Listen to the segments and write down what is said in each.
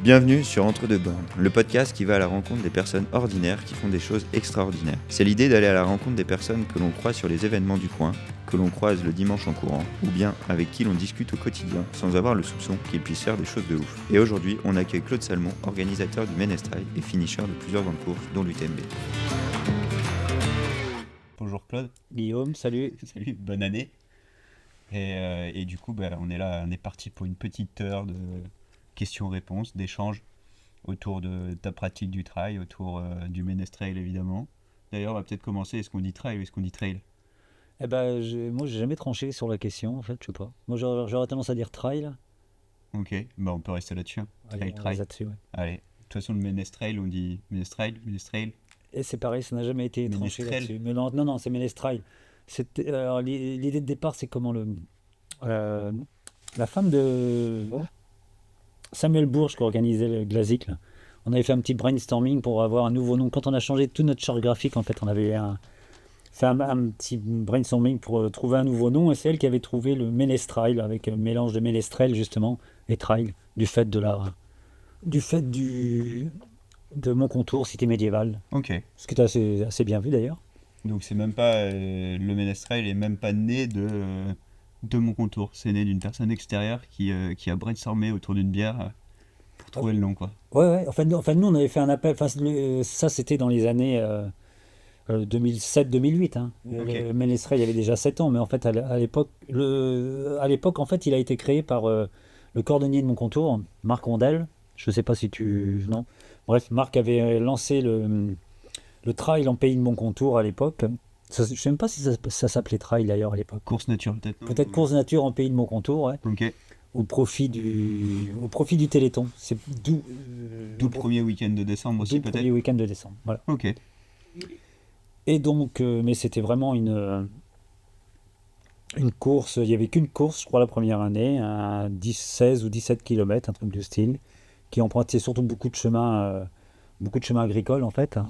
Bienvenue sur Entre deux bornes, le podcast qui va à la rencontre des personnes ordinaires qui font des choses extraordinaires. C'est l'idée d'aller à la rencontre des personnes que l'on croise sur les événements du coin, que l'on croise le dimanche en courant, ou bien avec qui l'on discute au quotidien sans avoir le soupçon qu'ils puissent faire des choses de ouf. Et aujourd'hui, on accueille Claude Salmon, organisateur du Ménestrel et finisher de plusieurs grandes courses, dont l'UTMB. Bonjour Claude. Guillaume, salut. Salut, bonne année. Et du coup, on est parti pour une petite heure de questions-réponses, d'échanges autour de ta pratique du trail, autour du Ménestrel évidemment. D'ailleurs, on va peut-être commencer, est-ce qu'on dit trail ou est-ce qu'on dit trail ? Moi j'ai jamais tranché sur la question en fait, je sais pas. Moi j'aurais tendance à dire trail. Ok, on peut rester là-dessus. Allez, on reste là-dessus, ouais. Allez, de toute façon, le Ménestrel, on dit Ménestrel. Et c'est pareil, ça n'a jamais été tranché Ménestrel. là-dessus. Mais non, c'est Ménestrel. Alors, l'idée de départ, c'est comment euh, la femme de Samuel Bourges qui organisait le Glazik, là. On avait fait un petit brainstorming pour avoir un nouveau nom. Quand on a changé tout notre chart graphique, en fait, on avait fait un petit brainstorming pour trouver un nouveau nom. Et c'est elle qui avait trouvé le Ménestrel avec un mélange de Ménestrel, justement, et trail, du fait de mon contour, cité médiévale. Ok, Ce qui est assez bien vu d'ailleurs. donc c'est même pas le Ménestrel est même pas né de mon contour, c'est né d'une personne extérieure qui a brainstormé autour d'une bière pour trouver le nom quoi. Ouais. Nous, on avait fait un appel. Enfin, ça, c'était dans les années 2007-2008. Hein. Ok. Le Ménestrel, il y avait déjà 7 ans. Mais en fait, à l'époque, en fait, il a été créé par le cordonnier de mon contour, Marc Rondel. Je sais pas si tu... Non. Bref, Marc avait lancé le trail en pays de mon contour à l'époque. Je ne sais même pas si ça s'appelait trail d'ailleurs à l'époque. Course nature peut-être. Peut-être course nature en pays de mon contour, ouais. Ok. Au profit du Téléthon. C'est D'où le premier week-end de décembre aussi le peut-être. premier week-end de décembre. Voilà. Ok. Et donc, mais c'était vraiment une course. Il n'y avait qu'une course, je crois, la première année, à 16 ou 17 km, un truc de style, qui empruntait surtout beaucoup de chemins agricoles en fait. Hein.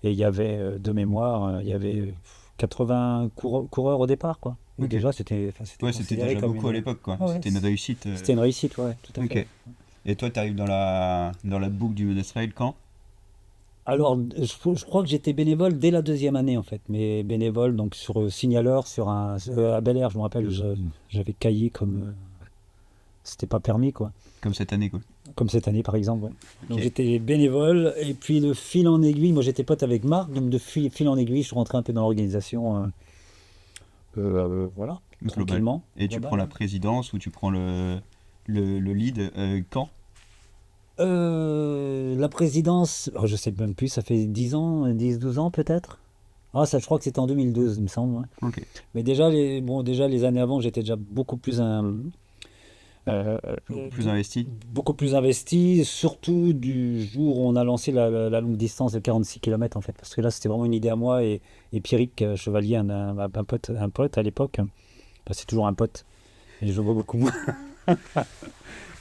Et il y avait, de mémoire, il y avait 80 coureurs au départ, quoi. Et Ok. déjà, c'était Ouais, c'était considéré déjà comme beaucoup à l'époque quoi. Ouais, C'était une réussite. C'était une réussite, ouais, tout à Ok. fait. Et toi, tu arrives dans la boucle du Ménestrel quand ? Alors, je crois que j'étais bénévole dès la deuxième année, en fait. Mais bénévole, donc sur signaleur, à Bel Air, je me rappelle, j'avais cahier comme... c'était pas permis, quoi. Comme cette année quoi. Comme cette année, par exemple, ouais. Donc Ok. j'étais bénévole, et puis de fil en aiguille, moi j'étais pote avec Marc, donc de fil en aiguille, je suis rentré un peu dans l'organisation, voilà, Global. tranquillement. Et tu Global, prends la ouais. présidence ou tu prends le lead quand ? La présidence, je sais même plus, ça fait 10 ans, 10-12 ans peut-être. Ah, ça, je crois que c'était en 2012, il me semble. Ouais. Ok. Mais déjà, les années avant, j'étais déjà euh, Beaucoup plus investi. beaucoup plus investi, surtout du jour où on a lancé la longue distance de 46 km en fait. Parce que là, c'était vraiment une idée à moi et Pierrick Chevalier, un pote à l'époque. Enfin, c'est toujours un pote, et je le vois beaucoup moins.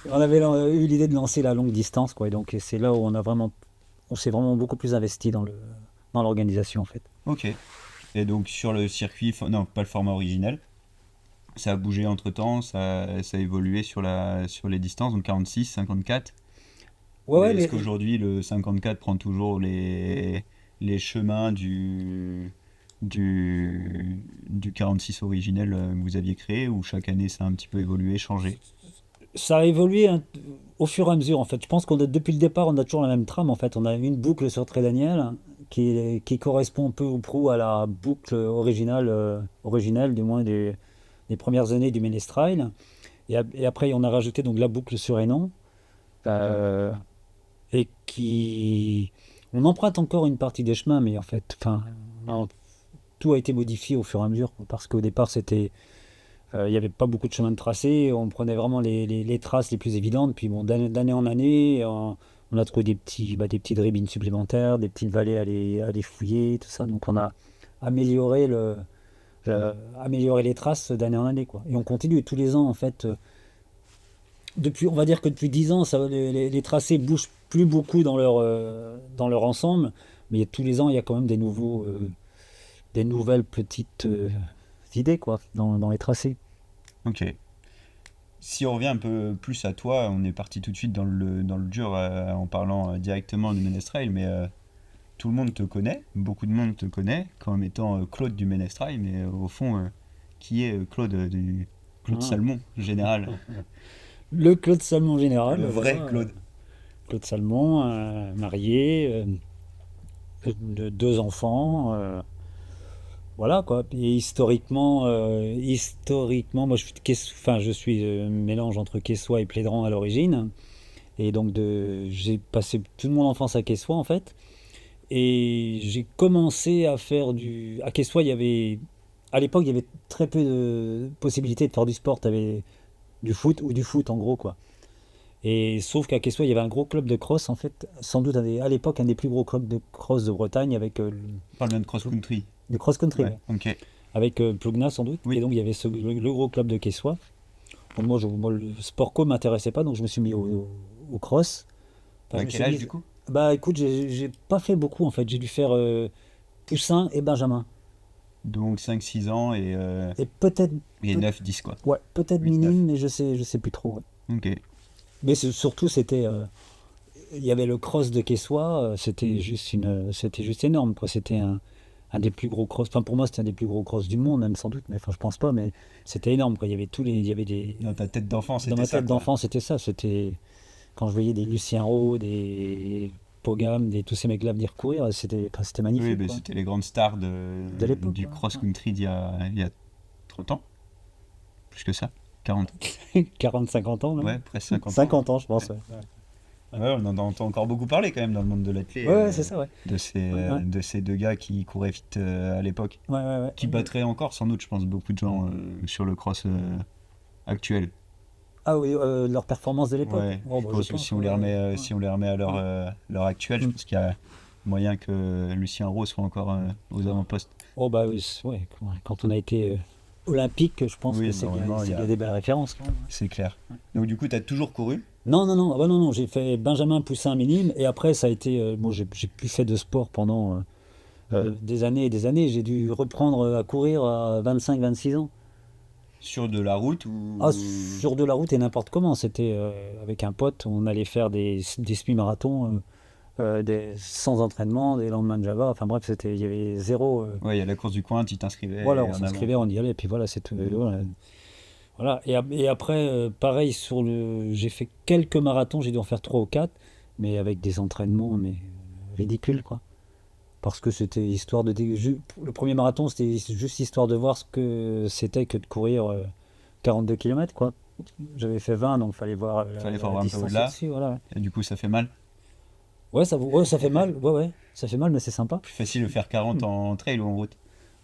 On avait eu l'idée de lancer la longue distance, quoi. Et donc, c'est là où on s'est vraiment beaucoup plus investi dans l'organisation en fait. Ok. Et donc sur le circuit, non, pas le format originel, ça a bougé entre-temps, ça a évolué sur les distances, donc 46, 54. Ouais, Est-ce mais qu'aujourd'hui le 54 prend toujours les chemins du 46 originel que vous aviez créé, ou chaque année ça a un petit peu évolué, changé ? ça a évolué au fur et à mesure en fait. Je pense depuis le départ, on a toujours la même trame en fait. On a une boucle sur Très Daniel qui correspond peu ou prou à la boucle originelle du moins des premières années du Ménestrel. Et après, on a rajouté donc la boucle sur Hénon. euh, et qui... On emprunte encore une partie des chemins, mais en fait, enfin, tout a été modifié au fur et à mesure, parce qu'au départ, il n'y avait pas beaucoup de chemins de tracé, on prenait vraiment les traces les plus évidentes, puis bon, d'année en année, on a trouvé des petits dribbles supplémentaires, des petites vallées à les fouiller, tout ça, donc on a amélioré amélioré les traces d'année en année, quoi. Et on continue tous les ans, en fait, on va dire que depuis 10 ans, les tracés bougent plus beaucoup dans leur ensemble, mais tous les ans, il y a quand même des nouvelles petites idées, quoi, dans les tracés. Ok. Si on revient un peu plus à toi, on est parti tout de suite dans le dur en parlant directement du Ménestrail, mais tout le monde te connaît, beaucoup de monde te connaît comme étant Claude du Ménestrail, mais au fond, qui est Claude Claude Ah. Salmon, général, Le Claude Salmon général, le vrai voilà. Claude. Claude Salmon, marié, de 2 enfants, voilà quoi. Et historiquement, moi je suis mélange entre Quessois et Plédran à l'origine. Et donc j'ai passé toute mon enfance à Quessois en fait. Et j'ai commencé à faire à Quessois, à l'époque, il y avait très peu de possibilités de faire du sport. T'avais du foot ou du foot en gros quoi. Et sauf qu'à Quessoy, il y avait un gros club de cross, en fait, sans doute à l'époque un des plus gros clubs de cross de Bretagne, avec On parle bien de cross-country. du cross-country, Ouais, ouais. ok. Avec Plugna sans doute. Et Oui. donc il y avait le gros club de Quessoy. Donc moi, le sport co m'intéressait pas, donc je me suis mis au cross. Enfin, À je me quel suis âge mis. du coup? Bah écoute, j'ai pas fait beaucoup en fait. J'ai dû faire Poussin et Benjamin. Donc 5-6 ans Et peut-être, et peut- 9-10 quoi. ouais, peut-être 8-9. minime, mais je sais plus trop, ouais. Ok. Mais surtout, il y avait le cross de Quessoy, c'était juste énorme, quoi. C'était un des plus gros cross. Enfin, pour moi, c'était un des plus gros cross du monde, même sans doute. Mais enfin, je pense pas. Mais c'était énorme, quoi. Il y avait des. Dans ta tête d'enfant, Dans c'était ma ça tête quoi. d'enfant, c'était ça. C'était quand je voyais des Lucien Rowe, des Pogam, tous ces mecs-là venir courir. C'était Oui, magnifique, ben, quoi. c'était les grandes stars De l'époque, du quoi. cross-country il y a 30 ans. Plus que ça. 40 ans. Ouais. 40, 50 ans, même. Ouais, presque 50 ans. 50 ans, je pense, Ouais. ouais. Ouais, on en entend encore beaucoup parler quand même dans le monde de l'athlé, Ouais, ouais, c'est ça, ouais. Ouais, ouais. de ces deux gars qui couraient vite à l'époque. Ouais, ouais, ouais. Qui battraient encore sans doute, je pense, beaucoup de gens sur le cross actuel. Ah oui, leur performance de l'époque. Ouais, Oh, je bah, pense que si on ouais, les ouais. remet, Ouais. si on les remet à Ouais. l'heure actuelle, je Mm. pense qu'il y a moyen que Lucien Rose soit encore aux avant-postes. Oh bah oui, ouais, quand on a été olympique, je pense que Oui, normalement, c'est qu'il y a des belles références, quand même. c'est clair. Donc du coup, tu as toujours couru? Non, non, non, ah bah non, non, j'ai fait Benjamin Poussin minime et après ça a été, bon, j'ai plus fait de sport pendant des années et des années. J'ai dû reprendre à courir à 25, 26 ans. Sur de la route Ah, ou... sur de la route et n'importe comment. C'était avec un pote, on allait faire des semi-marathons sans entraînement, des lendemains de Java. Enfin bref, il y avait zéro. Ouais, il y a la course du coin, tu Voilà, t'inscrivais on en avant. s'inscrivait, on y allait, puis voilà, c'est tout. Voilà. Voilà. Et après, pareil, j'ai fait quelques marathons, j'ai dû en faire 3 ou 4, mais avec des entraînements mais ridicules, quoi. Parce que c'était histoire le premier marathon, c'était juste histoire de voir ce que c'était que de courir 42 km, quoi. J'avais fait 20, donc fallait voir Fallait la voir un peu distance au-delà. au-dessus, voilà. Ouais, Et du coup, ça fait mal. ouais, ça fait mal, ouais, ouais. Ça fait mal, mais c'est sympa. Plus facile de faire 40 en trail ou en route.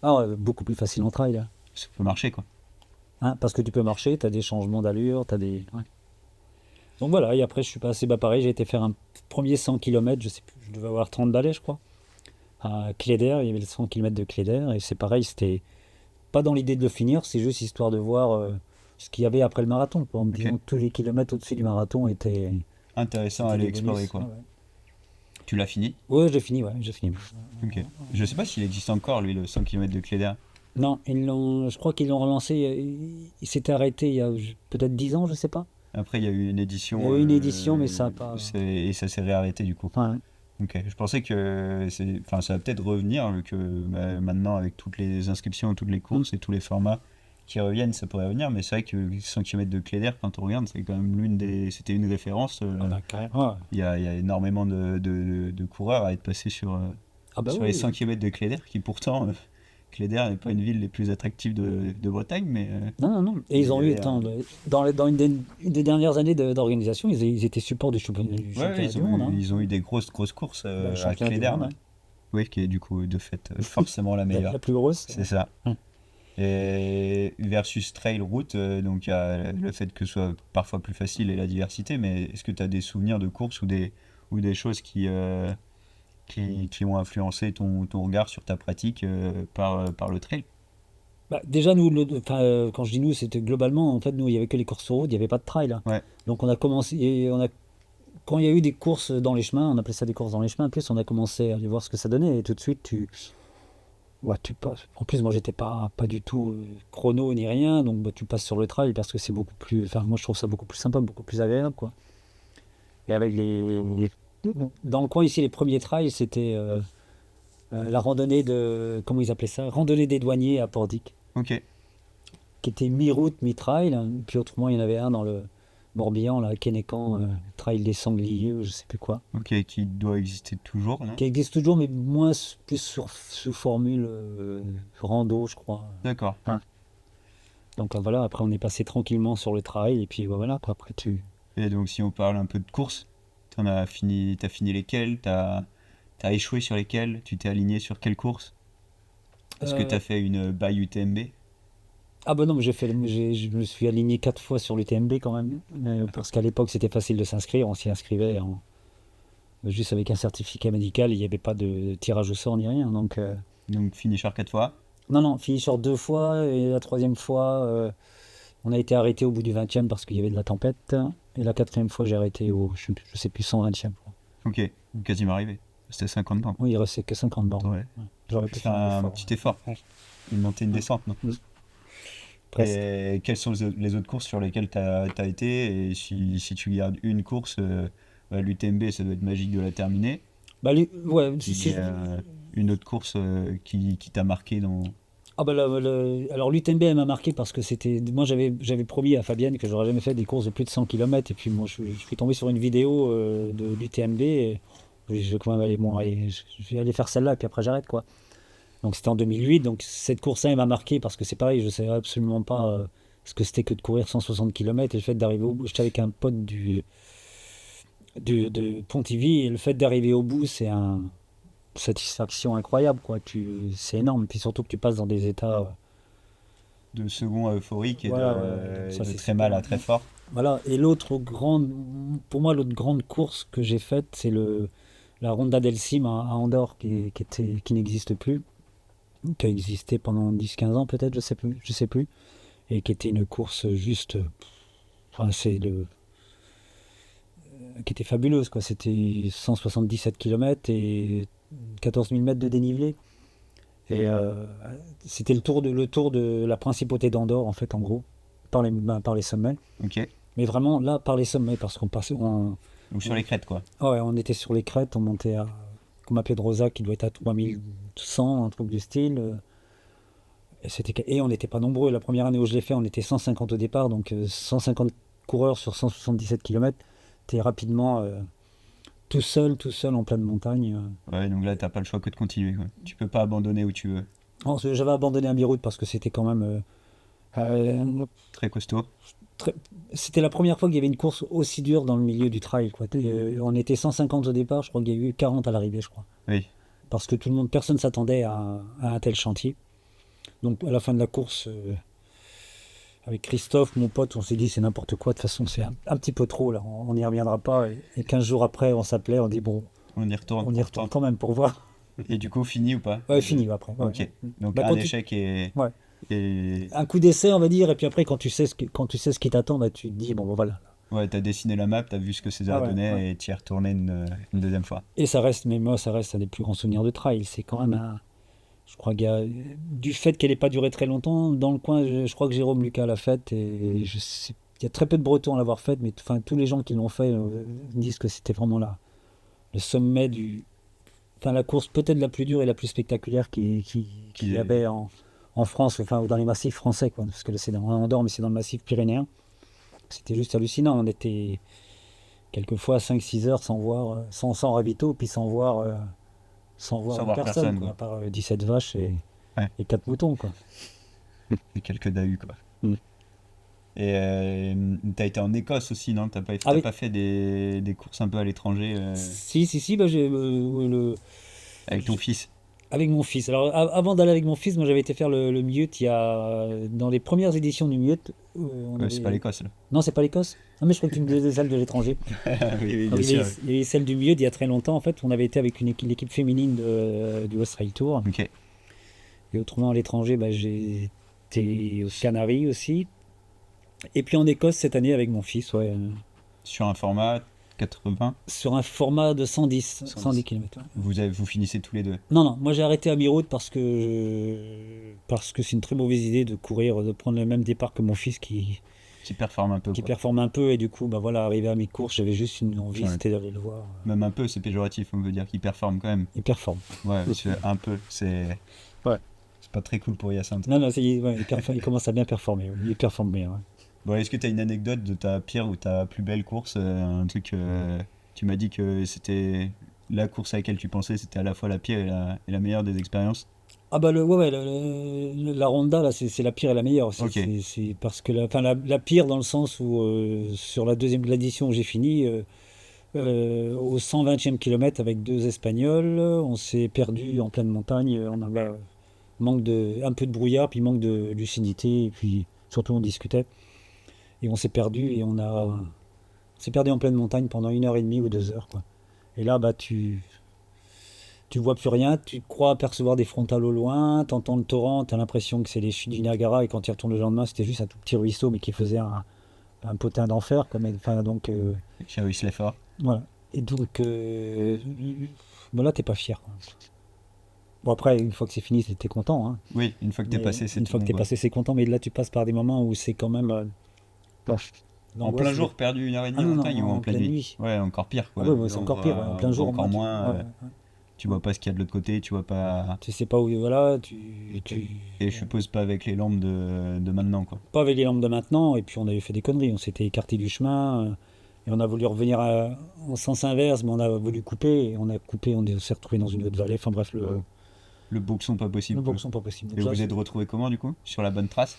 Ah ouais, beaucoup plus facile en trail, là. Ça peut marcher, quoi. Hein, parce que tu peux marcher, t'as des changements d'allure, t'as des. Ouais. Donc voilà, et après je suis passé, bah pareil, j'ai été faire un premier 100 km, je sais plus, je devais avoir 30 balais, je crois. À Cléder, il y avait le 100 km de Cléder, et c'est pareil, c'était pas dans l'idée de le finir, c'est juste histoire de voir ce qu'il y avait après le marathon, quoi, en me Ok. disant que tous les kilomètres au-dessus du marathon Intéressant à étaient aller des explorer, bonus. quoi. Ouais, ouais. Tu l'as fini? Ouais, j'ai fini, ouais, j'ai fini. Ok. Je sais pas s'il existe encore, lui, le 100 km de Cléder. Non, je crois qu'ils l'ont relancé, il s'était arrêté il y a peut-être 10 ans, je sais pas. Après, il y a eu une Il y édition a eu une édition, mais ça a pas. et ça s'est réarrêté, du coup. Ouais. Ok. Je pensais que enfin, ça va peut-être revenir, vu que bah, maintenant, avec toutes les inscriptions, toutes les courses et tous les formats qui reviennent, ça pourrait revenir. Mais c'est vrai que 100 km de Cléder, quand on regarde, c'est quand même c'était une référence. Ah bah, carrément, ouais. Il y a énormément de coureurs à être passés Ah bah sur les oui. 100 km de Cléder, qui pourtant, Cléder n'est pas une ville les plus attractives de Bretagne, mais Non, non, non. Et il ils y ont eu, avait attends, dans une des dernières années d'organisation, ils étaient support du ouais, championnat ils du ont monde, hein. ils ont eu des grosses courses Bah, le à championnat du Cléder, monde, ouais. hein. Oui, qui est du coup de fait forcément la meilleure. La plus grosse. C'est ça. Hum. Et versus trail route, donc il y a le fait que ce soit parfois plus facile et la diversité, mais est-ce que tu as des souvenirs de courses ou des choses qui ont influencé ton regard sur ta pratique par le trail? Bah, déjà, nous, enfin, quand je dis nous, c'était globalement, en fait, nous, il n'y avait que les courses sur route, il n'y avait pas de trail, là. Ouais, Donc on a commencé, quand il y a eu des courses dans les chemins, on appelait ça des courses dans les chemins, en plus, on a commencé à aller voir ce que ça donnait, et tout de suite, ouais, tu passes. En plus, moi, j'étais pas du tout chrono ni rien, donc bah, tu passes sur le trail parce que c'est beaucoup plus. Enfin, moi, je trouve ça beaucoup plus sympa, beaucoup plus agréable, quoi. Et avec dans le coin ici, les premiers trails, c'était la randonnée de. Comment ils appelaient ça? Randonnée des douaniers à Pordic, Ok. qui était mi-route, mi-trail. Puis autrement, il y en avait un dans le Morbihan, là, à Kénécan, trail des sangliers, ou je sais plus quoi. Ok, qui doit exister toujours, non? Qui existe toujours, mais moins plus sous formule rando, je crois. D'accord. Ouais. Donc voilà, après on est passé tranquillement sur le trail, et puis voilà, quoi, après tu. Et donc, si on parle un peu de course, t'as fini lesquelles? T'as échoué sur lesquelles? Tu t'es aligné sur quelle course? Est-ce que Euh, t'as fait une by UTMB? Ah bah non, mais je me suis aligné 4 fois sur l'UTMB quand même, parce qu'à l'époque c'était facile de s'inscrire, on s'y inscrivait juste avec un certificat médical, il n'y avait pas de tirage au sort ni rien, donc Donc, finisher 4 fois. non, non, finisher 2 fois, et la troisième fois, on a été arrêté au bout du 20e parce qu'il y avait de la tempête, et la quatrième fois j'ai arrêté je sais plus, 120e. Ok, quasiment arrivé. C'était 50 bancs. Oui, il restait que 50 bornes. Ouais. Ouais. J'aurais pu Faire faire un un effort. petit effort. Ouais. Une montée, une descente, non? Presque. Et quelles sont les autres courses sur lesquelles t'as été? Et si tu gardes une course, l'UTMB, ça doit être magique de la terminer. Bah, ouais, Et une autre course qui t'a marqué dans... Ah bah alors l'UTMB elle m'a marqué parce que c'était moi j'avais promis à Fabienne que j'aurais jamais fait des courses de plus de 100 km et puis moi je suis tombé sur une vidéo de l'UTMB et je quand même allez, bon, allez, je vais aller faire celle-là et puis après j'arrête quoi. Donc c'était en 2008, donc cette course-là elle m'a marqué parce que c'est pareil, je savais absolument pas ce que c'était que de courir 160 km et le fait d'arriver au bout, j'étais avec un pote de Pontivy et le fait d'arriver au bout c'est une satisfaction incroyable quoi, c'est énorme, puis surtout que tu passes dans des états De second à euphorique et voilà, ouais, ça de c'est très mal super. à très fort. Voilà, et pour moi, l'autre grande course que j'ai faite, c'est la Ronda del Cim à Andorre, qui n'existe plus, qui a existé pendant 10 15 ans peut-être, je sais plus, et qui était une course juste, enfin, qui était fabuleuse, quoi. C'était 177 km et 14 000 mètres de dénivelé. Et c'était le tour de la principauté d'Andorre, en fait, en gros, par les sommets. Ok. Mais vraiment, là, par les sommets, parce qu'on passait. Donc sur les crêtes, quoi. Ouais, on était sur les crêtes, on montait à Coma Pedrosa qui doit être à 3100, un truc du style. Et on n'était pas nombreux. La première année où je l'ai fait, on était 150 au départ, donc 150 coureurs sur 177 km. T'es rapidement tout seul en pleine montagne. Ouais, donc là, t'as pas le choix que de continuer, quoi. Tu peux pas abandonner où tu veux. J'avais abandonné à mi-route parce que c'était quand même. Très costaud. Très- C'était la première fois qu'il y avait une course aussi dure dans le milieu du trail, quoi. On était 150 au départ, je crois qu'il y a eu 40 à l'arrivée, je crois. Oui. Parce que personne s'attendait à un tel chantier. Donc à la fin de la course, avec Christophe, mon pote, on s'est dit c'est n'importe quoi, de toute façon c'est un petit peu trop là, on n'y reviendra pas. Et 15 jours après, on s'appelait, on dit bon, On y retourne. on y retourne quand même pour voir. Et du coup, fini ou pas? Ouais, fini après. Ouais. Ok. Donc Bah, un échec ouais. et... Un coup d'essai, on va dire, et puis après, quand tu sais ce qui t'attend, bah, tu te dis bon, voilà. Ouais, t'as dessiné la map, t'as vu ce que Ah César ouais, donnait ouais. et t'y es retourné une deuxième fois. Et ça reste, mais moi, ça reste un des plus grands souvenirs de trail. C'est quand même un. Je crois qu'il y a, du fait qu'elle n'ait pas duré très longtemps, dans le coin, je crois que Jérôme Lucas l'a faite et il y a très peu de Bretons à l'avoir faite, mais enfin, tous les gens qui l'ont fait disent que c'était vraiment là, le sommet enfin, la course peut-être la plus dure et la plus spectaculaire qu'il y avait en France, enfin, dans les massifs français, quoi, parce que là, c'est dans Andorre, mais c'est dans le massif pyrénéen. C'était juste hallucinant. On était quelquefois 5 6 heures sans voir, sans ravito, puis sans Sans voir voir personne, personne, quoi, quoi. à part 17 vaches Ouais, et 4 moutons, quoi. et quelques dahus, quoi. Mm. Et t'as été en Écosse aussi, non? Ah T'as oui, pas fait des courses un peu à l'étranger si, bah, avec ton fils? avec mon fils. Alors, avant d'aller avec mon fils, moi j'avais été faire le Mute dans les premières éditions du Mute. C'est pas l'Écosse, là. Non, c'est pas l'Écosse. Non, mais je crois que tu me disais celle de l'étranger. Oui, oui, Donc, bien sûr. il y avait celle du Mute il y a très longtemps. En fait, on avait été avec l'équipe féminine du Austrail Tour. Ok. Et autrement, à l'étranger, bah, j'ai été aux Canaries aussi. Et puis en Écosse cette année avec mon fils, ouais. Sur un format 80. Sur un format de 110 km. Vous finissez tous les deux. Non, moi j'ai arrêté à mi-route parce que c'est une très mauvaise idée de courir, de prendre le même départ que mon fils qui performe un peu. Quoi. performe un peu, et du coup, arrivé à mi-course, j'avais juste une envie, c'était d'aller le voir. Même un peu, c'est péjoratif, on veut dire qu'il performe quand même. Il performe. Ouais, un peu, c'est... Ouais. C'est pas très cool pour Hyacinthe. Non, il commence à bien performer. Il performe bien. Ouais. Bon, est-ce que tu as une anecdote de ta pire ou ta plus belle course, un truc, tu m'as dit que c'était la course à laquelle tu pensais, c'était à la fois la pire et la meilleure des expériences. Ah bah la Ronda là, c'est la pire et la meilleure. C'est parce que la pire dans le sens où sur la deuxième édition où j'ai fini au 120e kilomètre avec deux Espagnols, on s'est perdu en pleine montagne. On avait un peu de brouillard, puis manque de lucidité, et puis surtout on discutait. Et on s'est perdu s'est perdu en pleine montagne pendant 1h30 ou 2 heures, quoi. Et là, tu vois plus rien, tu crois apercevoir des frontales au loin, t'entends le torrent, t'as l'impression que c'est les chutes du Niagara, et quand tu y retournes le lendemain, c'était juste un tout petit ruisseau, mais qui faisait un potin d'enfer, quoi. Chérisse l'effort. Voilà. Et donc, là, t'es pas fier, quoi. Bon, après, une fois que c'est fini, t'es content, hein. Oui, une fois que t'es passé, c'est Une fois que t'es passé, c'est content, mais là, tu passes par des moments où c'est quand même... en plein jour, perdu 1h30 en montagne, ou en pleine nuit. Ouais, encore pire, quoi. Ah ouais, c'est encore pire, en plein jour. Encore moins. Tu vois pas ce qu'il y a de l'autre côté, tu vois pas... Tu sais pas où... Voilà, Et je suppose pas avec les lampes de maintenant, quoi. Pas avec les lampes de maintenant, et puis on avait fait des conneries, on s'était écarté du chemin, et on a voulu revenir en sens inverse, mais on a voulu couper, et on s'est retrouvé dans une autre vallée, enfin bref, le boxon pas possible. Le boxon pas possible. Et vous vous êtes retrouvé comment, du coup? Sur la bonne trace?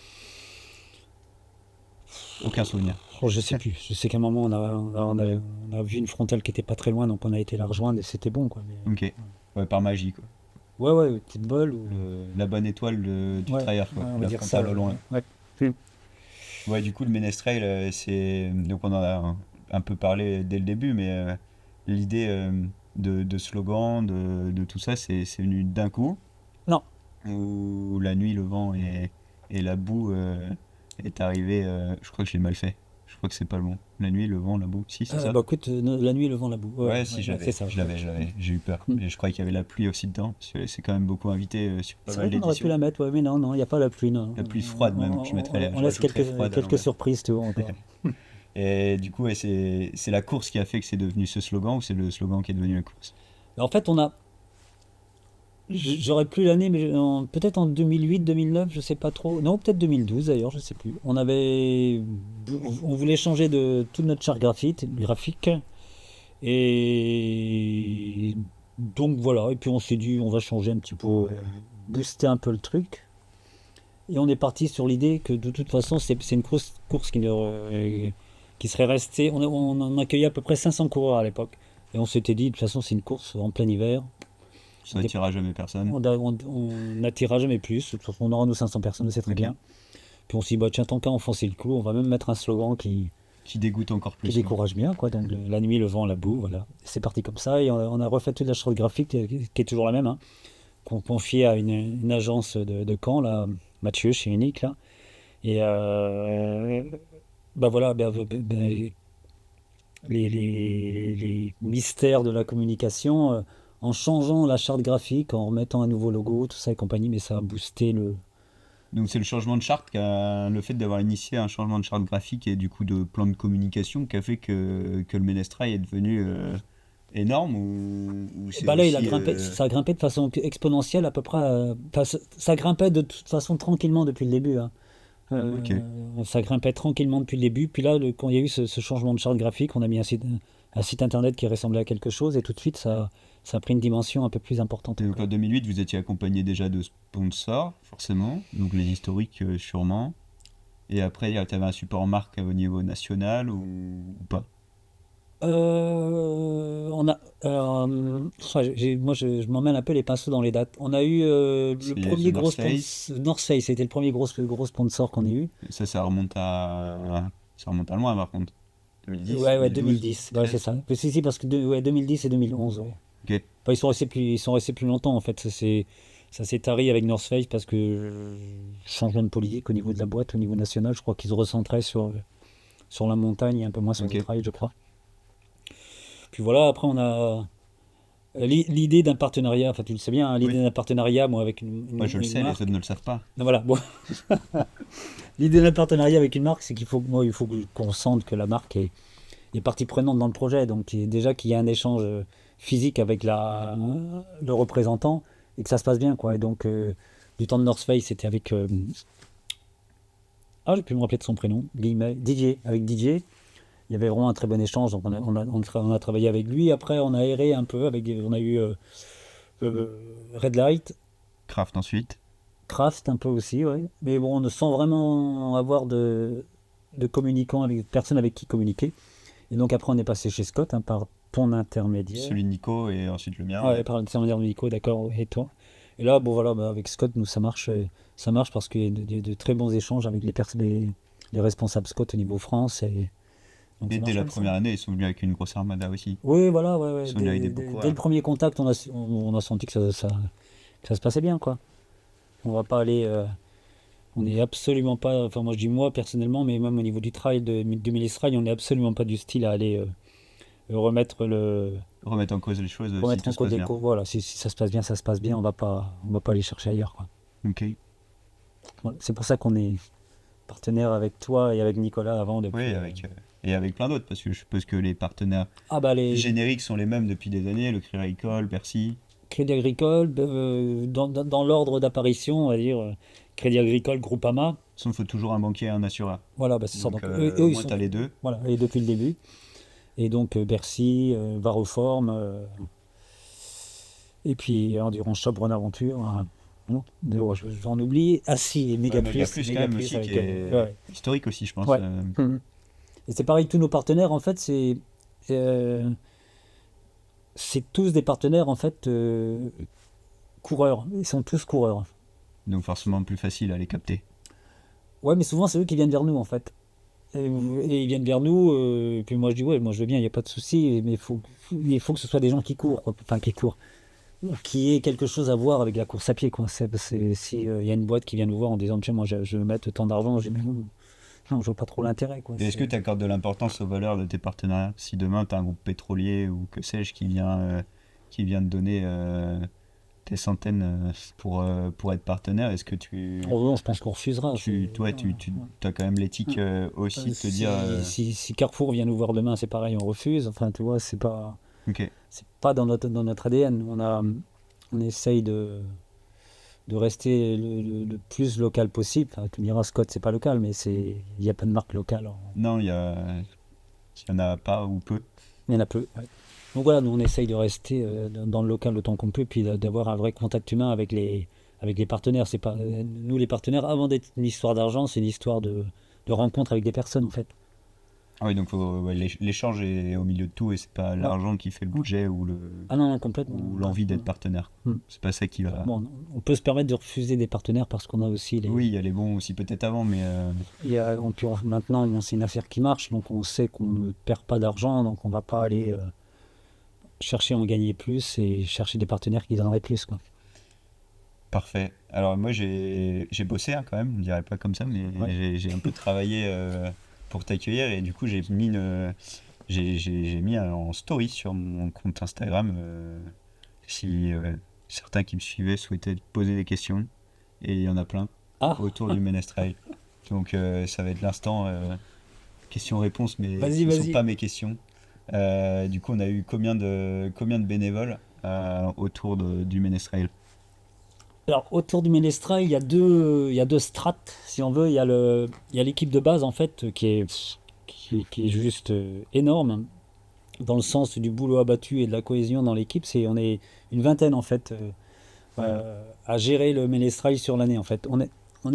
Aucun souvenir. Je sais plus. Je sais qu'à un moment, on a vu une frontale qui était pas très loin, donc on a été la rejoindre et c'était bon, quoi. Mais... Ok. Ouais, par magie, quoi. Ouais, petite bol. Ou... la bonne étoile du trailer, quoi. On va la dire frontale ça, au loin. Ouais. Ouais, du coup, le Ménestrel, c'est... Donc on en a un peu parlé dès le début, mais l'idée de slogan, de tout ça, c'est venu d'un coup? Non. Ou la nuit, le vent et la boue est arrivé... je crois que je l'ai mal fait. Je crois que c'est pas le bon. La nuit, le vent, la boue. Si, c'est ça. Bah écoute, la nuit, le vent, la boue. Ouais, si, c'est ça. Je l'avais. J'ai eu peur. Mais je croyais qu'il y avait la pluie aussi dedans. Parce que c'est quand même beaucoup invité sur pas C'est mal vrai qu'on aurait pu la mettre, ouais, mais non, il n'y a pas la pluie, non. La pluie froide, même. Je mettrais on laisse quelques surprises, tu vois, encore. Et du coup, c'est la course qui a fait que c'est devenu ce slogan, ou c'est le slogan qui est devenu la course? En fait, j'aurais plus l'année, mais peut-être en 2008, 2009, je sais pas trop. Non, peut-être 2012 d'ailleurs, je sais plus. On voulait changer de toute notre charte graphique, et donc voilà. Et puis on s'est dit, on va changer un petit peu, booster un peu le truc. Et on est parti sur l'idée que de toute façon, c'est une course qui serait restée. On en accueillait à peu près 500 coureurs à l'époque. Et on s'était dit, de toute façon, c'est une course en plein hiver. Ça n'attirera jamais personne. On n'attirera jamais plus. De toute façon, on aura nos 500 personnes, c'est très bien. Puis on s'est dit, tiens, tant qu'à enfoncer le clou, on va même mettre un slogan qui dégoûte encore plus. Qui décourage bien, quoi. Donc la nuit, le vent, la boue, voilà. C'est parti comme ça. Et on a refait toute la charte graphique qui est toujours la même, hein, qu'on confiait à une agence de Caen, là, Mathieu, chez Unique, là. Et voilà, les mystères de la communication, en changeant la charte graphique, en remettant un nouveau logo, tout ça et compagnie, mais ça a boosté le... Donc c'est le changement de charte, le fait d'avoir initié un changement de charte graphique et du coup de plan de communication qui a fait que le Ménestrel est devenu énorme, ou c'est là, aussi, ça a grimpé de façon exponentielle à peu près. Ça grimpait de toute façon tranquillement depuis le début, hein. Ça grimpait tranquillement depuis le début. Puis là, quand il y a eu ce changement de charte graphique, on a mis un site internet qui ressemblait à quelque chose, et tout de suite ça a pris une dimension un peu plus importante. Et donc en 2008, vous étiez accompagné déjà de sponsors, forcément, donc les historiques sûrement. Et après, tu avais un support marque au niveau national ou pas? Je m'emmène un peu les pinceaux dans les dates. On a eu le premier gros sponsor. North Face, c'était le premier gros sponsor qu'on a eu. Ça remonte à loin, par contre. 2010. Ouais, 2010. Ouais, c'est ça. Si, parce que 2010 et 2011. Ouais. Okay. Enfin, ils sont restés plus longtemps, en fait. Ça s'est tari avec North Face parce que changement de politique au niveau de la boîte, au niveau national, je crois qu'ils se recentraient sur la montagne et un peu moins sur le trail, je crois. Puis voilà, après on a l'idée d'un partenariat, enfin tu le sais bien, hein, l'idée Oui. d'un partenariat, moi avec Moi, je le une sais, les marque. autres ne le savent pas. Non, voilà, bon. L'idée d'un partenariat avec une marque, c'est qu'il faut, moi, il faut qu'on sente que la marque est partie prenante dans le projet. Donc déjà qu'il y a un échange physique avec le représentant et que ça se passe bien, quoi. Et donc du temps de North Face, c'était avec j'ai pu me rappeler de son prénom, DJ, avec DJ. Il y avait vraiment un très bon échange, donc on a travaillé avec lui. Après, on a erré un peu, on a eu Red Light, Kraft ensuite. Kraft un peu aussi, ouais. Mais bon, on sans vraiment avoir de communicants, avec personne avec qui communiquer. Et donc après, on est passé chez Scott, hein, par ton intermédiaire. Celui de Nico et ensuite le mien. Ouais, par l'intermédiaire de Nico, d'accord, et toi. Et là, bon voilà, bah, avec Scott, nous, ça marche parce qu'il y a de très bons échanges avec les responsables Scott au niveau France. Et donc Et ça dès marche la comme ça. première année, ils sont venus avec une grosse armada aussi. Oui, voilà, ouais, ouais. Ils sont venus aider beaucoup. Dès le premier contact, on a senti que que ça se passait bien, quoi. On va pas aller. On n'est absolument pas. Enfin, moi je dis moi personnellement, mais même au niveau du trail, de Mélistrail, on n'est absolument pas du style à aller Remettre en cause les choses si remettre tout en se cause passe les bien. cours. Voilà, si ça se passe bien, ça se passe bien. On va pas aller chercher ailleurs, quoi. Ok. Voilà, c'est pour ça qu'on est partenaire avec toi et avec Nicolas avant depuis. Oui, et avec plein d'autres, parce que je suppose que les partenaires Ah bah les génériques sont les mêmes depuis des années, le Crédit Agricole, Bercy. Crédit Agricole, dans l'ordre d'apparition, on va dire Crédit Agricole, Groupama. De toute façon, il faut toujours un banquier et un assureur. Voilà, bah c'est ça. Donc, Donc au ils moins, sont tu as les deux. voilà, et depuis le début. Et donc Bercy, Varoform, et puis Endurance Shop, Run Aventure. Non, j'en oublie. Ah si, Mega Ouais, Mega Plus, quand même, aussi, avec, qui est ouais. historique aussi, je pense. Ouais. Mhm. Et c'est pareil, tous nos partenaires, en fait, euh, c'est tous des partenaires, en fait, coureurs. Ils sont tous coureurs. Donc, forcément, plus facile à les capter. Ouais, mais souvent, c'est eux qui viennent vers nous, en fait. Et ils viennent vers nous, et puis moi, je dis, ouais, moi, je veux bien, il n'y a pas de souci, mais il faut que ce soit des gens qui courent, quoi. Enfin, qui courent. Qui ait quelque chose à voir avec la course à pied, quoi. Si y a une boîte qui vient nous voir en disant, tiens, moi, je veux mettre tant d'argent, j'ai non, je vois pas trop l'intérêt, quoi. Et est-ce que tu accordes de l'importance aux valeurs de tes partenariats? Si demain, tu as un groupe pétrolier ou que sais-je qui vient te donner tes centaines pour être partenaire, est-ce que Oh non, je pense qu'on refusera. tu as quand même l'éthique aussi de te dire... Si Carrefour vient nous voir demain, c'est pareil, on refuse. Enfin, tu vois, Ok. c'est pas dans notre ADN. On essaye de rester le plus local possible. Enfin, tu me diras, Scott, c'est pas local, mais il n'y a pas de marque locale. Non, il y en a pas ou peu. Il y en a peu. Ouais. Donc voilà, nous on essaye de rester dans le local autant qu'on peut, puis d'avoir un vrai contact humain avec les partenaires. C'est pas nous les partenaires, avant d'être une histoire d'argent, c'est une histoire de rencontre avec des personnes en fait. Ah oui, donc l'échange est au milieu de tout et c'est pas l'argent qui fait le budget Ah non, non, complètement. ou l'envie d'être partenaire. C'est pas ça qui va... Bon, on peut se permettre de refuser des partenaires parce qu'on a aussi Oui, il y a les bons aussi peut-être avant, mais... Maintenant, bon, c'est une affaire qui marche, donc on sait qu'on ne perd pas d'argent, donc on va pas aller chercher à en gagner plus et chercher des partenaires qui donneraient plus, quoi. Parfait. Alors moi j'ai bossé quand même, je ne dirais pas comme ça, mais Ouais. j'ai un peu travaillé pour t'accueillir et du coup j'ai mis en story sur mon compte Instagram si certains qui me suivaient souhaitaient poser des questions et il y en a plein Ah, autour du Ménestrel. Donc ça va être l'instant questions-réponses, mais vas-y, ce ne sont vas-y. pas mes questions. Du coup on a eu combien de bénévoles autour du Ménestrel? Alors, autour du Ménestrel, il y a deux strates, si on veut. Il y a l'équipe de base, en fait, qui est juste énorme, dans le sens du boulot abattu et de la cohésion dans l'équipe. On est une vingtaine, en fait, à gérer le Ménestrel sur l'année, en fait. On est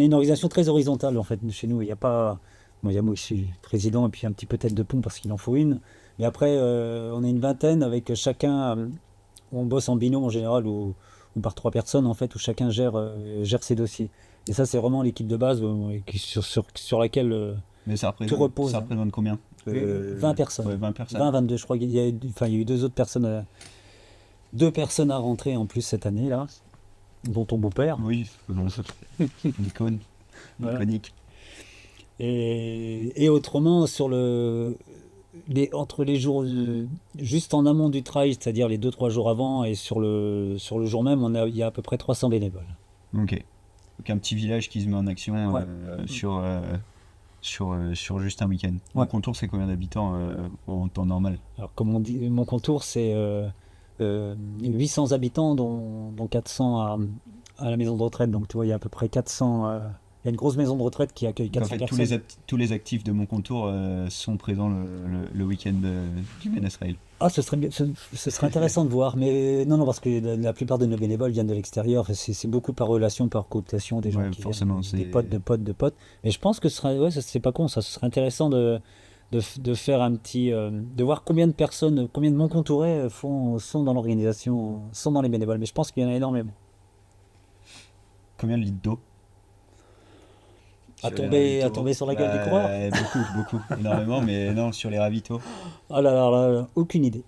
une organisation très horizontale, en fait, chez nous. Il n'y a pas... Bon, il y a moi, je suis président, et puis un petit peu tête de pont, parce qu'il en faut une. Mais après, on est une vingtaine, avec chacun... on bosse en binôme, en général, ou par trois personnes en fait, où chacun gère ses dossiers. Et ça, c'est vraiment l'équipe de base sur laquelle Mais tout repose. ça représente combien 20 personnes. Ouais, 20 personnes. 20, 22, je crois qu'il y a eu deux autres personnes, deux personnes à rentrer en plus cette année là, dont ton beau-père. Oui, l'icône, Voilà. iconique. Et autrement, sur entre les jours juste en amont du trail, c'est-à-dire les 2-3 jours avant, et sur le jour même, il y a à peu près 300 bénévoles. Ok. Donc un petit village qui se met en action Ouais. sur juste un week-end. Ouais. Mon contour, c'est combien d'habitants en temps normal? Alors, comme on dit, mon contour, c'est 800 habitants, dont 400 à la maison de retraite. Donc, tu vois, il y a à peu près 400. Il y a une grosse maison de retraite qui accueille Donc, en 400 fait, personnes. tous les actifs de mon contour sont présents le week-end du Ménestrel. Ah, ce serait intéressant de voir. Mais non, non, parce que la plupart de nos bénévoles viennent de l'extérieur. Enfin, c'est beaucoup par relation, par cooptation, des gens Ouais, qui forcément, viennent, des c'est- potes, de potes, de potes. Mais je pense que ouais, c'est pas con, ça. Ce serait intéressant de faire un petit. De voir combien de personnes, combien de mon contourés sont dans l'organisation, sont dans les bénévoles. Mais je pense qu'il y en a énormément. Combien de litres d'eau À sur les tomber, à ravitaux? tomber sur la gueule des coureurs. Beaucoup, énormément, mais non, sur les ravitaux. Ah là, aucune idée.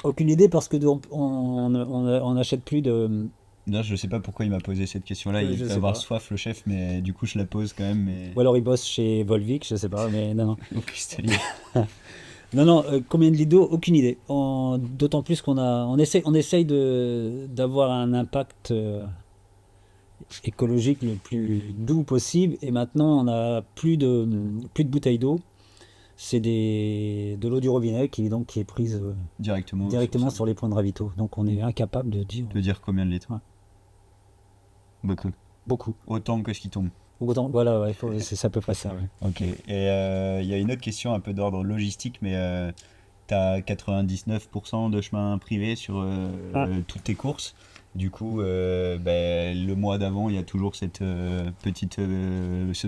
Aucune idée parce que on n'achète plus de. Là, je sais pas pourquoi il m'a posé cette question-là. Il Je peut sais avoir pas. soif, le chef, mais du coup, je la pose quand même. Mais Ou alors ils bossent chez Volvic, je sais pas, mais non, non. au cristallier. Non, non, combien de litres d'eau? Aucune idée. D'autant plus on essaye d'avoir un impact écologique le plus doux possible. Et maintenant, on a plus de bouteilles d'eau. C'est de l'eau du robinet qui est prise directement sur les points de ravito. Donc on est incapable de dire De dire combien de litres. Ouais. Beaucoup. beaucoup. Autant que ce qui tombe. Autant, voilà, ouais, c'est à peu près ça. Ouais. Ok. Et il y a une autre question un peu d'ordre logistique, mais tu as 99% de chemin privé sur Ah. toutes tes courses. Du coup, le mois d'avant, il y a toujours ce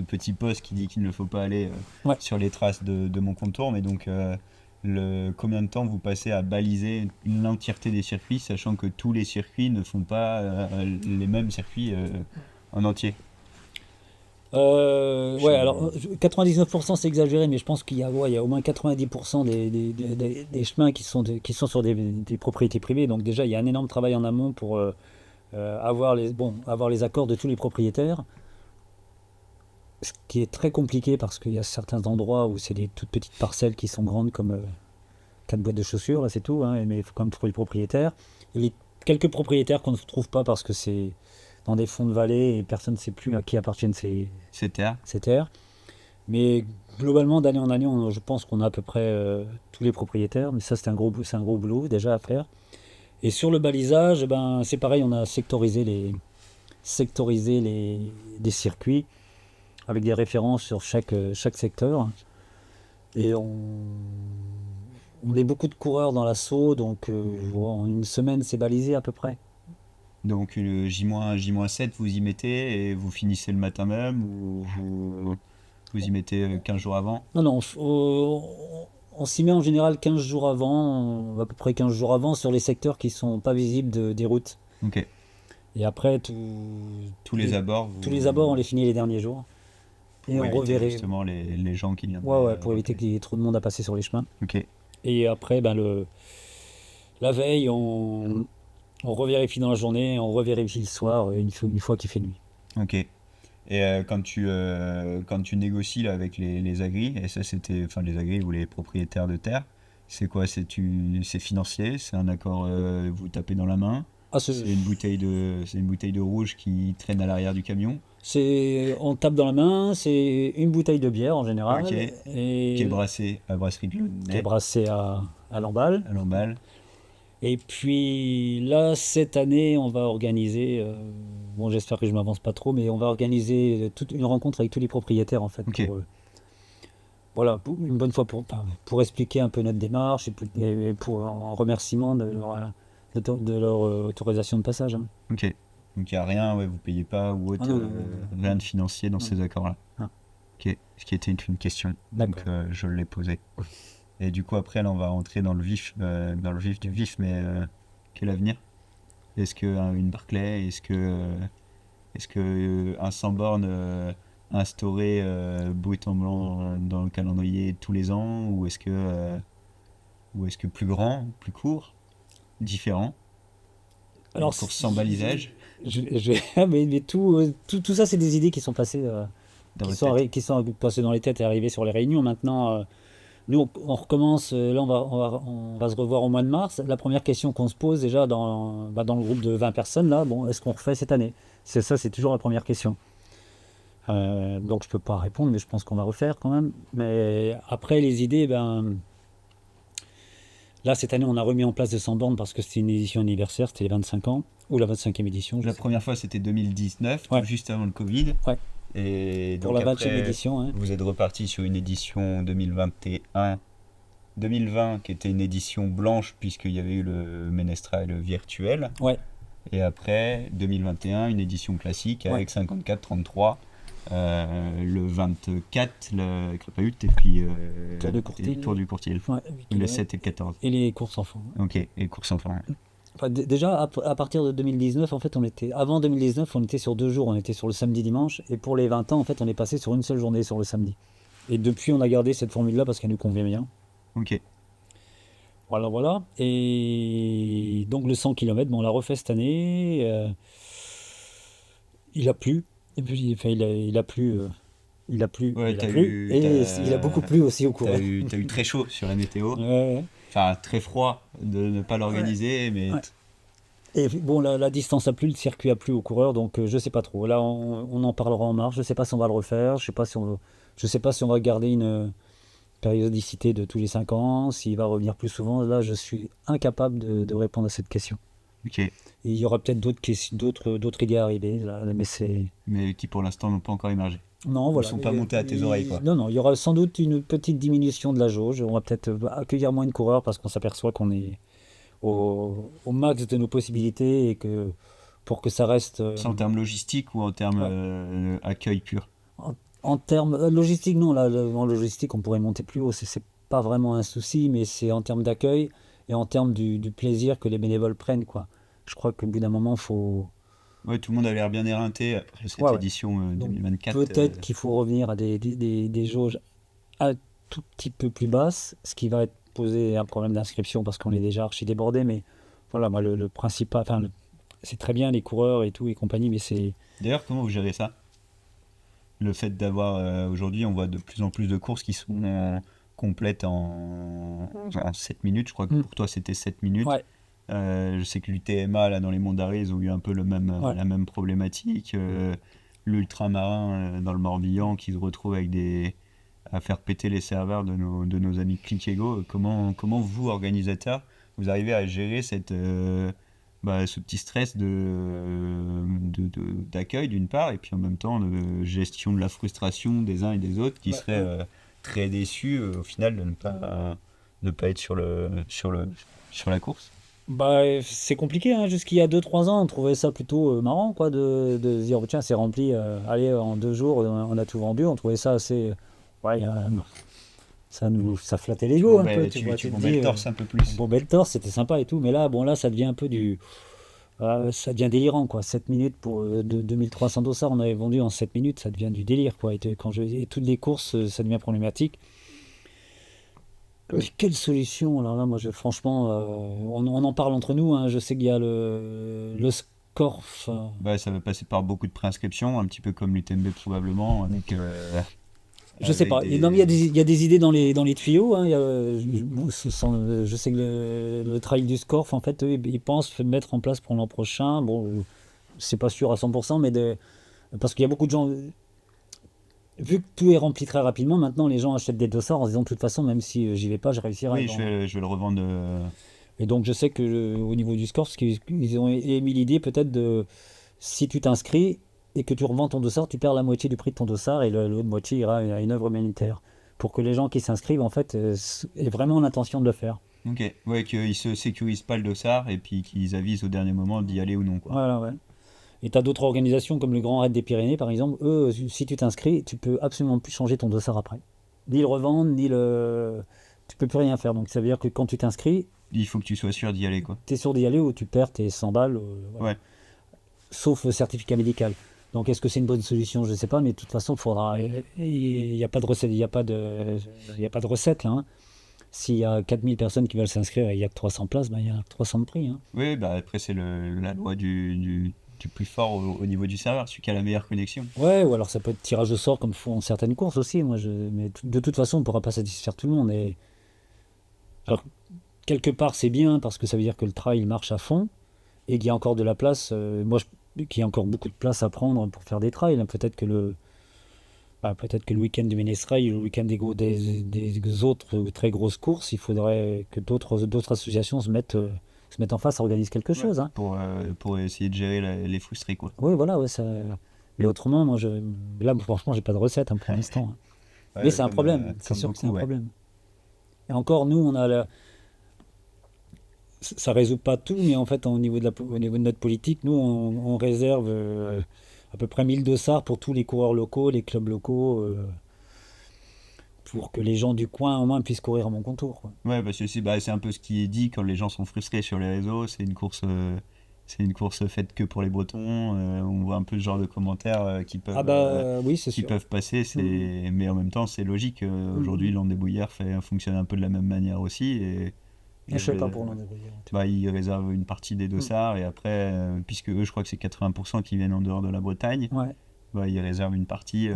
petit post qui dit qu'il ne faut pas aller Ouais. sur les traces de mon contour. Mais donc, combien de temps vous passez à baliser l'entièreté des circuits, sachant que tous les circuits ne font pas les mêmes circuits en entier? Ouais, alors 99% c'est exagéré, mais je pense qu'il y a au moins 90% des chemins qui sont sur des propriétés privées. Donc déjà, il y a un énorme travail en amont pour avoir les accords de tous les propriétaires. Ce qui est très compliqué parce qu'il y a certains endroits où c'est des toutes petites parcelles qui sont grandes comme 4 boîtes de chaussures, là c'est tout, hein, mais comme pour les propriétaires. Et les quelques propriétaires qu'on ne trouve pas parce que c'est dans des fonds de vallée et personne ne sait plus à qui appartiennent C'est terre. ces terres. Mais globalement, d'année en année, je pense qu'on a à peu près tous les propriétaires. Mais ça, c'est un gros boulot déjà à faire. Et sur le balisage, c'est pareil, on a sectorisé les circuits avec des références sur chaque secteur. Et on est beaucoup de coureurs dans l'assaut, donc en une semaine, c'est balisé à peu près. Donc J-7, vous y mettez et vous finissez le matin même ou vous y mettez 15 jours avant? Non, non, on s'y met en général 15 jours avant, à peu près 15 jours avant, sur les secteurs qui sont pas visibles des routes. Ok. Et après, Tous les abords, tous les abords, on les finit les derniers jours. pour Et on éviter reverrait. justement les gens qui viennent. Ouais, pour éviter qu'il y ait trop de monde à passer sur les chemins. Ok. Et après, la veille, on revérifie dans la journée, on revérifie le soir, une fois qu'il fait nuit. Ok. Et quand tu négocies là, avec les agris, et ça c'était, enfin les agris ou les propriétaires de terre, c'est quoi? C'est financier, c'est un accord, vous tapez dans la main, Ah, c'est une bouteille de rouge qui traîne à l'arrière du camion, on tape dans la main, c'est une bouteille de bière en général, Ok. et qui est brassée à Brasserie de qui est Launay, brassée à l'emballe. à l'emballe. Et puis là, cette année, on va organiser, j'espère que je m'avance pas trop, mais on va organiser toute une rencontre avec tous les propriétaires en fait. Ok. Voilà, une bonne fois pour expliquer un peu notre démarche et pour en remerciement de leur autorisation de passage. Hein. Ok. Donc il n'y a rien, ouais, vous payez pas ou autre, Ah non, rien de financier dans Non. ces accords-là. Ah. Ok. Ce qui était une question, donc D'accord. je l'ai posée. Et du coup après là on va rentrer dans le vif du vif, mais quel avenir? Est-ce que une Barclay, est-ce que un sans borne instauré brut en blanc dans le calendrier tous les ans, ou est-ce que plus grand, plus court, différent, Alors, une course sans balisage mais tout ça, c'est des idées qui sont passées, dans qui votre sont, tête? qui sont passées dans les têtes et arrivées sur les réunions. Maintenant, Nous, on recommence, là on va se revoir au mois de mars. La première question qu'on se pose déjà dans le groupe de 20 personnes, là, bon, est-ce qu'on refait cette année? C'est ça, c'est toujours la première question. Donc je peux pas répondre, mais je pense qu'on va refaire quand même. Mais après les idées, là cette année on a remis en place de 100 bornes parce que c'était une édition anniversaire, c'était les 25 ans, ou la 25e édition. La première fois, c'était 2019, Ouais. juste avant le Covid. Ouais. Et Pour donc la 20e après, édition, hein. vous êtes reparti sur une édition 2020 qui était une édition blanche puisqu'il y avait eu le Ménestrel virtuel. Ouais. Et après, 2021, une édition classique Ouais. avec 54-33. Le 24, la Crépahut, et puis Tour du Courtil. Tour du Courtil. Ouais, 8 Le kilomètres. 7 et le 14. Et les courses enfants. Ok, et course enfant. Enfin, déjà, à partir de 2019, en fait, avant 2019, on était sur 2 jours, on était sur le samedi-dimanche, et pour les 20 ans, en fait, on est passé sur une seule journée sur le samedi. Et depuis, on a gardé cette formule-là parce qu'elle nous convient bien. Ok. Voilà. Et donc, le 100 km, on l'a refait cette année. Il a plu. Et puis, enfin, il a plu. Il a plu. Ouais, Il a t'as plu. eu- Et t'as- il a beaucoup plu aussi au cours. T'as eu très chaud sur la météo. Ouais. Enfin, très froid de ne pas l'organiser, mais Ouais. Et bon, la distance a plu, le circuit a plu aux coureurs, donc je sais pas trop. Là, on en parlera en mars. Je sais pas si on va le refaire. Je sais pas si on va garder une périodicité de tous les 5 ans, s'il va revenir plus souvent. Là, je suis incapable de répondre à cette question. ok. Et il y aura peut-être d'autres idées à arriver, là, mais c'est... Mais qui pour l'instant n'ont pas encore émergé. Non, Ils voilà. sont pas montés à tes oreilles, quoi. Non, il y aura sans doute une petite diminution de la jauge. On va peut-être accueillir moins de coureurs parce qu'on s'aperçoit qu'on est au max de nos possibilités et que pour que ça reste... C'est en termes logistiques ou en termes Ouais. accueil pur? En termes logistique, non, là, en logistique, on pourrait monter plus haut, c'est pas vraiment un souci, mais c'est en termes d'accueil et en termes du plaisir que les bénévoles prennent, quoi. Je crois qu'au bout d'un moment, faut... Ouais, tout le monde a l'air bien éreinté après cette Ouais. édition Donc, 2024. peut-être qu'il faut revenir à des jauges un tout petit peu plus basses, ce qui va être poser un problème d'inscription parce qu'on est déjà archi débordé, mais voilà, moi, le principal, enfin, c'est très bien les coureurs et tout et compagnie, mais c'est... D'ailleurs, comment vous gérez ça? Le fait d'avoir aujourd'hui, on voit de plus en plus de courses qui sont complètes en 7 minutes. Je crois que Mm. pour toi, c'était 7 minutes. Ouais. Je sais que l'UTMA, là, dans les Monts d'Arrée, ils ont eu un peu Ouais. la même problématique. L'ultramarin dans le Morbihan qui se retrouve à faire péter les serveurs de nos amis Clickego. Comment vous, organisateurs, vous arrivez à gérer ce petit stress d'accueil d'une part, et puis en même temps de gestion de la frustration des uns et des autres qui Ouais, seraient ouais. très déçus au final de ne pas être sur la course. Bah, c'est compliqué, hein. Jusqu'il y a 2-3 ans, on trouvait ça plutôt marrant, quoi, de se dire, tiens, c'est rempli, allez, en 2 jours, on a tout vendu. On trouvait ça assez. Ouais, ça flattait l'ego un peu, tu vois. Tu te bombais dis, le torse un peu plus. bon, belle torse, c'était sympa et tout, mais là, bon, là, ça devient un peu ça devient délirant, quoi. 7 minutes pour 2300 dossards, on avait vendu en 7 minutes, ça devient du délire, quoi. Et toutes les courses, ça devient problématique. Quelle solution? Alors là, moi, franchement, on en parle entre nous, hein. Je sais qu'il y a le SCORF. Ça va passer par beaucoup de préinscriptions, un petit peu comme l'UTMB probablement, Je sais avec pas. Non, mais il y a des idées dans les tuyaux, hein. Bon, je sais que le trail du SCORF, en fait, eux, ils pensent mettre en place pour l'an prochain. Bon, c'est pas sûr à 100%, parce qu'il y a beaucoup de gens. Vu que tout est rempli très rapidement, maintenant les gens achètent des dossards en se disant de toute façon, même si j'y vais pas, je réussirai. Oui, je vais le revendre. Et donc je sais que au niveau du score, ils ont émis l'idée peut-être si tu t'inscris et que tu revends ton dossard, tu perds la moitié du prix de ton dossard et l'autre moitié ira à une œuvre humanitaire. Pour que les gens qui s'inscrivent en fait aient vraiment l'intention de le faire. Ok, ouais, qu'ils se sécurisent pas le dossard et puis qu'ils avisent au dernier moment d'y aller ou non, quoi. Voilà, ouais. Et tu as d'autres organisations comme le Grand Raid des Pyrénées par exemple, eux, si tu t'inscris, tu peux absolument plus changer ton dossard après. Ni le revendre, tu peux plus rien faire. Donc ça veut dire que quand tu t'inscris, Il faut que tu sois sûr d'y aller, quoi. tu es sûr d'y aller ou tu perds tes 100 balles. Voilà. Ouais. Sauf certificat médical. Donc est-ce que c'est une bonne solution? Je ne sais pas, mais de toute façon, il faudra. Il n'y a pas de recette, il n'y a pas de recette là, hein. S'il y a 4000 personnes qui veulent s'inscrire et il n'y a que 300 places, il y a 300 de prix, hein. Oui, après, c'est la loi du plus fort au niveau du serveur, celui qui a la meilleure connexion. Ouais, ou alors ça peut être tirage au sort comme font certaines courses aussi. Mais de toute façon, on ne pourra pas satisfaire tout le monde. Et Alors, quelque part, c'est bien parce que ça veut dire que le trail marche à fond et qu'il y a encore de la place. Qu'il y a encore beaucoup de place à prendre pour faire des trails. Peut-être que le week-end du Ménestrail, le week-end des autres très grosses courses, il faudrait que d'autres associations se mettent en face, organisent quelque chose. Hein. Pour essayer de gérer les frustrés, quoi. Oui, voilà, ouais, ça... Mais autrement, là, franchement, j'ai pas de recette hein, pour l'instant. Hein. Mais c'est un problème, c'est sûr que c'est un problème. Et encore, nous, ça résout pas tout, mais en fait, au niveau de notre politique, nous, on réserve à peu près 1000 dossards pour tous les coureurs locaux, les clubs locaux, pour que les gens du coin, au moins, puissent courir à mon contour. Quoi. Ouais, parce que c'est un peu ce qui est dit quand les gens sont frustrés sur les réseaux. C'est une course faite que pour les Bretons. On voit un peu ce genre de commentaires qui peuvent, oui, c'est sûr. peuvent passer. Mais en même temps, c'est logique. Aujourd'hui, Landébouillère fonctionne un peu de la même manière aussi. Et je sais pas pour Landébouillère. Ils réservent une partie des dossards et après, puisque eux, je crois que c'est 80% qui viennent en dehors de la Bretagne, ils réservent une partie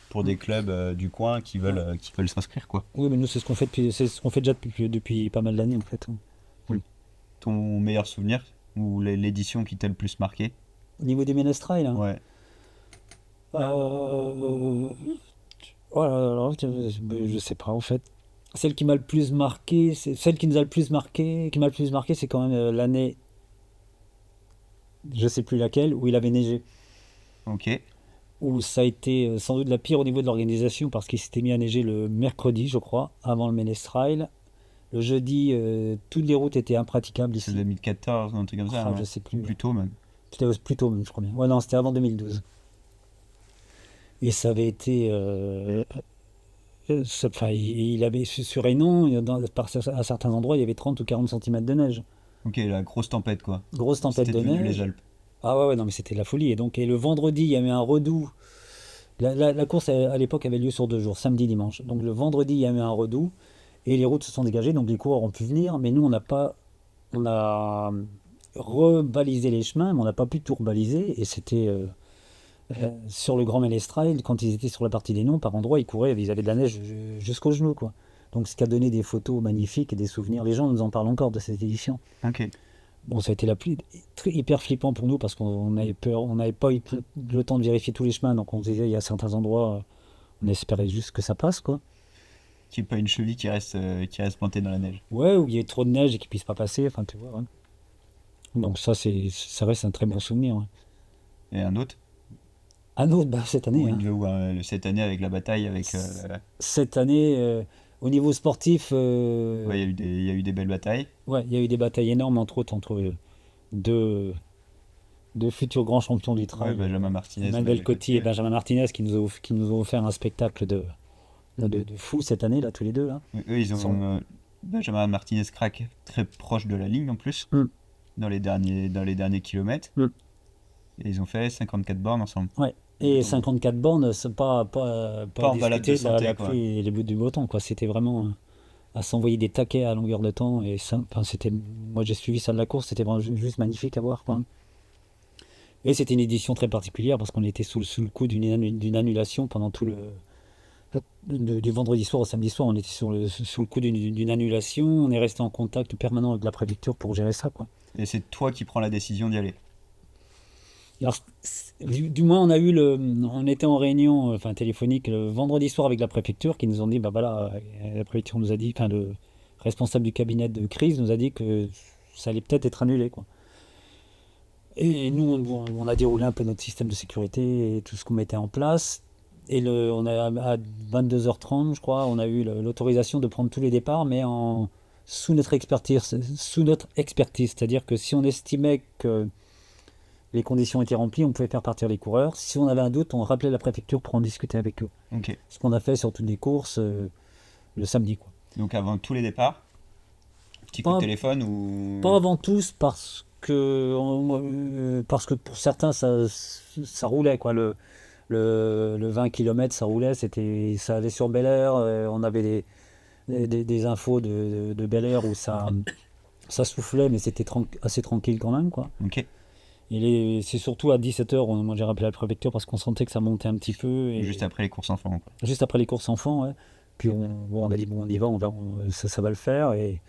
pour des clubs du coin qui veulent s'inscrire, quoi. Oui, mais nous, c'est ce qu'on fait déjà depuis pas mal d'années, en fait. Oui. Ton meilleur souvenir ou l'édition qui t'a le plus marqué? Au niveau des Ménestrails, là. Ouais. Je sais pas, en fait. Celle qui m'a le plus marqué, celle qui nous a le plus marqué, c'est quand même l'année, je sais plus laquelle, où il avait neigé. Ok. Où ça a été sans doute la pire au niveau de l'organisation parce qu'il s'était mis à neiger le mercredi, je crois, avant le Ménestrail. Le jeudi, toutes les routes étaient impraticables ici. C'est 2014, un truc comme ça. Je sais plus. Plus tôt même. C'était plus tôt même, je crois bien. Ouais, non, c'était avant 2012. Et ça avait été... il avait sur Hénon, à certains endroits, il y avait 30 ou 40 cm de neige. Ok, la grosse tempête, quoi. Grosse tempête de neige. Les Alpes. Ah ouais, non, mais c'était la folie. Et le vendredi, il y avait un redout. La course, à l'époque, avait lieu sur 2 jours, samedi, dimanche. Donc le vendredi, il y avait un redout. Et les routes se sont dégagées, donc les coureurs ont pu venir. Mais nous, on a rebalisé les chemins, mais on n'a pas pu tout rebaliser. Et c'était... sur le Grand Ménestrail, quand ils étaient sur la partie des noms, par endroits, ils couraient, ils avaient de la neige jusqu'aux genoux, quoi. Donc, ce qui a donné des photos magnifiques et des souvenirs. Les gens nous en parlent encore de cette édition. Ok. Bon, ça a été hyper flippant pour nous parce qu'on avait peur, on n'avait pas eu le temps de vérifier tous les chemins, donc on se disait, il y a certains endroits, on espérait juste que ça passe, quoi. Qu'il n'y ait pas une cheville qui reste plantée dans la neige. Ouais, où il y ait trop de neige et qu'ils ne puissent pas passer, enfin, tu vois. Ouais. Donc, ça reste un très bon souvenir. Ouais. Et un autre? Un autre, cette année. Cette année avec la bataille avec. Cette année, au niveau sportif. Ouais, il y a eu des belles batailles. Ouais, il y a eu des batailles énormes entre deux futurs grands champions du trail. Ouais, Benjamin Martinez. Manuel Coty et Benjamin Martinez qui nous ont offert un spectacle de fou cette année, là, tous les deux. Là. Eux, ils ont. Benjamin Martinez craque très proche de la ligne en plus, dans les derniers kilomètres. Et ils ont fait 54 bornes ensemble. Ouais. Et 54 bornes, c'est pas en balade de santé, la pluie et les bouts du beau temps, quoi. C'était vraiment à s'envoyer des taquets à longueur de temps. Et ça, moi, j'ai suivi ça de la course, c'était vraiment juste magnifique à voir, quoi. Et c'était une édition très particulière parce qu'on était sous le coup d'une annulation pendant tout du vendredi soir au samedi soir. On était sous le coup d'une annulation. On est resté en contact permanent avec la préfecture pour gérer ça, quoi. Et c'est toi qui prends la décision d'y aller? Alors, du moins, on était en réunion téléphonique le vendredi soir avec la préfecture qui nous ont dit, la préfecture nous a dit, le responsable du cabinet de crise nous a dit que ça allait peut-être être annulé, quoi. Et nous, on a déroulé un peu notre système de sécurité et tout ce qu'on mettait en place. Et à 22h30, je crois, on a eu l'autorisation de prendre tous les départs, mais sous notre expertise, c'est-à-dire que si on estimait que les conditions étaient remplies, on pouvait faire partir les coureurs. Si on avait un doute, on rappelait la préfecture pour en discuter avec eux. Okay. Ce qu'on a fait sur toutes les courses le samedi, quoi. Donc avant tous les départs, petit coup de téléphone ou... Pas avant tous, parce que pour certains, ça roulait, quoi. Le 20 km, ça roulait, ça allait sur Bel Air. On avait des infos de Bel Air où ça soufflait, mais c'était assez tranquille quand même, quoi. Ok. C'est surtout à 17h, moi j'ai rappelé la préfecture parce qu'on sentait que ça montait un petit peu. Juste après les courses enfants, quoi. Juste après les courses enfants, ouais. Puis on a dit, bon, on y va, ça va le faire. Et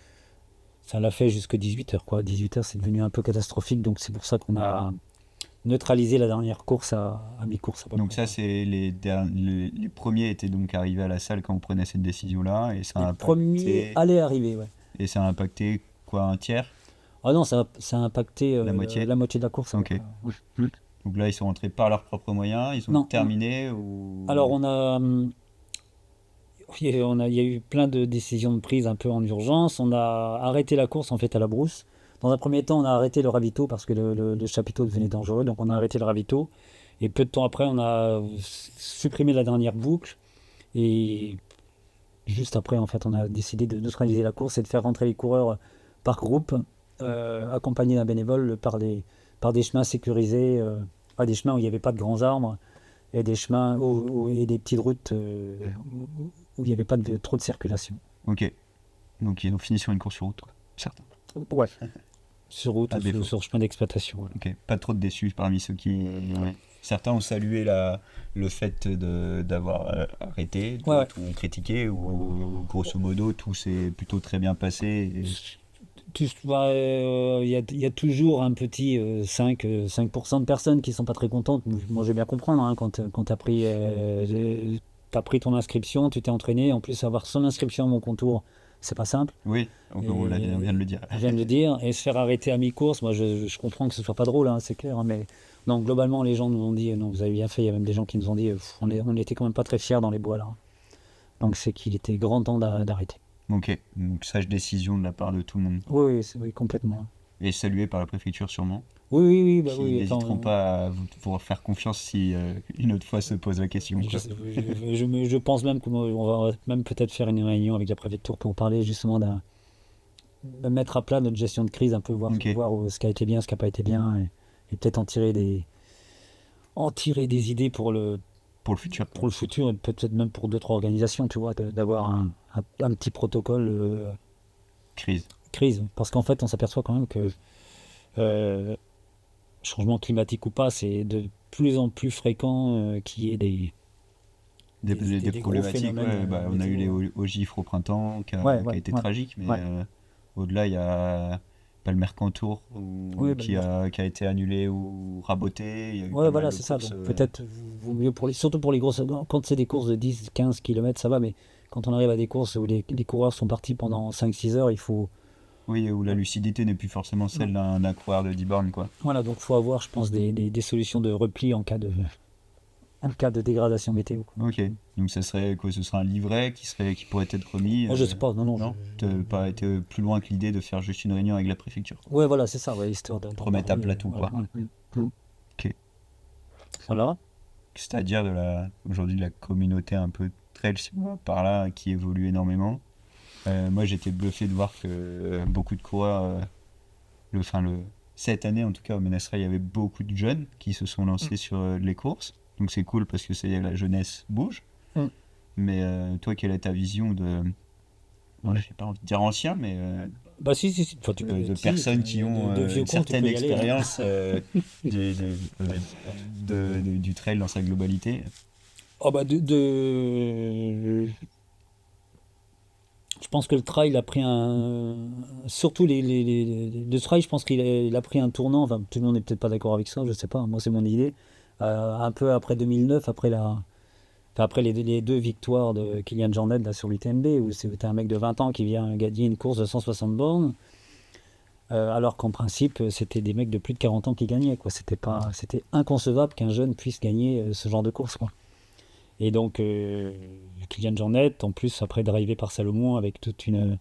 ça l'a fait jusqu'à 18h, quoi. 18h, c'est devenu un peu catastrophique. Donc, c'est pour ça qu'on a neutralisé la dernière course à mi-course. À peu Donc près. ça, c'est les premiers étaient donc arrivés à la salle quand on prenait cette décision-là, et ça a Les premiers impacté, allaient arriver, ouais. et ça a impacté quoi, un tiers? Ah non, ça a impacté La moitié la moitié de la course. Ok. Ouais. Donc là, ils sont rentrés par leurs propres moyens, ils ont Non. terminé ou... Alors, il y a eu plein de décisions de prise un peu en urgence. On a arrêté la course en fait à la brousse. Dans un premier temps, on a arrêté le ravito parce que le chapiteau devenait dangereux, donc on a arrêté le ravito. Et peu de temps après, on a supprimé la dernière boucle. Et juste après, en fait, on a décidé de neutraliser la course et de faire rentrer les coureurs par groupe, accompagnés d'un bénévole par des chemins sécurisés, pas des chemins où il n'y avait pas de grands arbres, et des chemins et des petites routes où il n'y avait pas trop de circulation. Ok. Donc ils ont fini sur une course sur route, quoi. Certains. Ouais. Sur route À ou défaut. sur chemin d'exploitation. Voilà. Ok. Pas trop de déçus parmi ceux qui... ouais. Certains ont salué le fait d'avoir arrêté, Ouais, ouais. d'autres ont critiqué, ou grosso modo, tout s'est plutôt très bien passé. Il y a toujours un petit 5% de personnes qui ne sont pas très contentes. Moi, j'ai bien comprendre, hein, quand tu as pris ton inscription, tu t'es entraîné. En plus, avoir son inscription à mon contour, c'est pas simple. Oui, on vient de le dire. Je viens de le dire. Et se faire arrêter à mi-course, moi, je comprends que ce soit pas drôle, hein, c'est clair. Hein, mais non, globalement, les gens nous ont dit, non, vous avez bien fait. Il y a même des gens qui nous ont dit, on était quand même pas très fiers dans les bois là. Donc, c'est qu'il était grand temps d'arrêter. Ok, donc sage décision de la part de tout le monde. Oui, oui, complètement. Et salué par la préfecture sûrement, Oui, bah qui oui. n'hésiteront pas à vous faire confiance si une autre fois se pose la question. Quoi. Je pense même qu'on va même peut-être faire une réunion avec la préfecture pour parler justement de mettre à plat notre gestion de crise, un peu voir Ok. ce qui a été bien, ce qui n'a pas été bien, et peut-être en tirer des idées pour le futur. futur, et peut-être même pour d'autres organisations, tu vois, d'avoir un petit protocole Crise. crise. Parce qu'en fait, on s'aperçoit quand même que changement climatique ou pas, c'est de plus en plus fréquent qu'il y ait des gros problématiques. phénomènes, On a eu les météo. au gifre au printemps, qui a Ouais, été ouais. tragique, mais Ouais. au-delà, il y a pas le Mercantour qui a été annulé ou raboté. Il y a eu pas Ouais, mal voilà, de c'est ça. courses, Donc peut-être vaut mieux surtout pour les grosses. Quand c'est des courses de 10, 15 km, ça va, mais quand on arrive à des courses où les coureurs sont partis pendant 5-6 heures, il faut. Oui, où la lucidité n'est plus forcément celle d'un coureur de 10 bornes, quoi. Voilà, donc faut avoir, je pense, des solutions de repli en cas de dégradation météo, quoi. Ok, donc ça serait quoi? Ce serait un livret qui pourrait être remis. Moi, je sais pas, non. Non, t'as pas été plus loin que l'idée de faire juste une réunion avec la préfecture. Ouais, voilà, c'est ça, ouais, histoire de Remettre à plat tout, voilà, quoi. ouais. Ok. Voilà. C'est-à-dire aujourd'hui de la communauté un peu trail par là qui évolue énormément. Moi j'étais bluffé de voir que beaucoup de coureurs, cette année en tout cas au Ménestra, il y avait beaucoup de jeunes qui se sont lancés sur les courses. Donc c'est cool parce que la jeunesse bouge. Mm. Mais toi, quelle est ta vision je sais pas envie de dire ancien, mais Bah si. Enfin, de personnes qui ont de vieux une cons, tu certaine peux y aller, hein. expérience du trail dans sa globalité. Oh bah je pense que le trail a pris surtout le trail, je pense qu'il a pris un tournant. Enfin, tout le monde n'est peut-être pas d'accord avec ça, je sais pas. Moi, c'est mon idée. Un peu après 2009, après les deux victoires de Kilian Jornet là, sur l'UTMB, où c'était un mec de 20 ans qui vient gagner une course de 160 bornes, alors qu'en principe, c'était des mecs de plus de 40 ans qui gagnaient, quoi. C'était inconcevable qu'un jeune puisse gagner ce genre de course, quoi. Et donc, Kilian Jornet, en plus, après d'arriver par Salomon avec toute une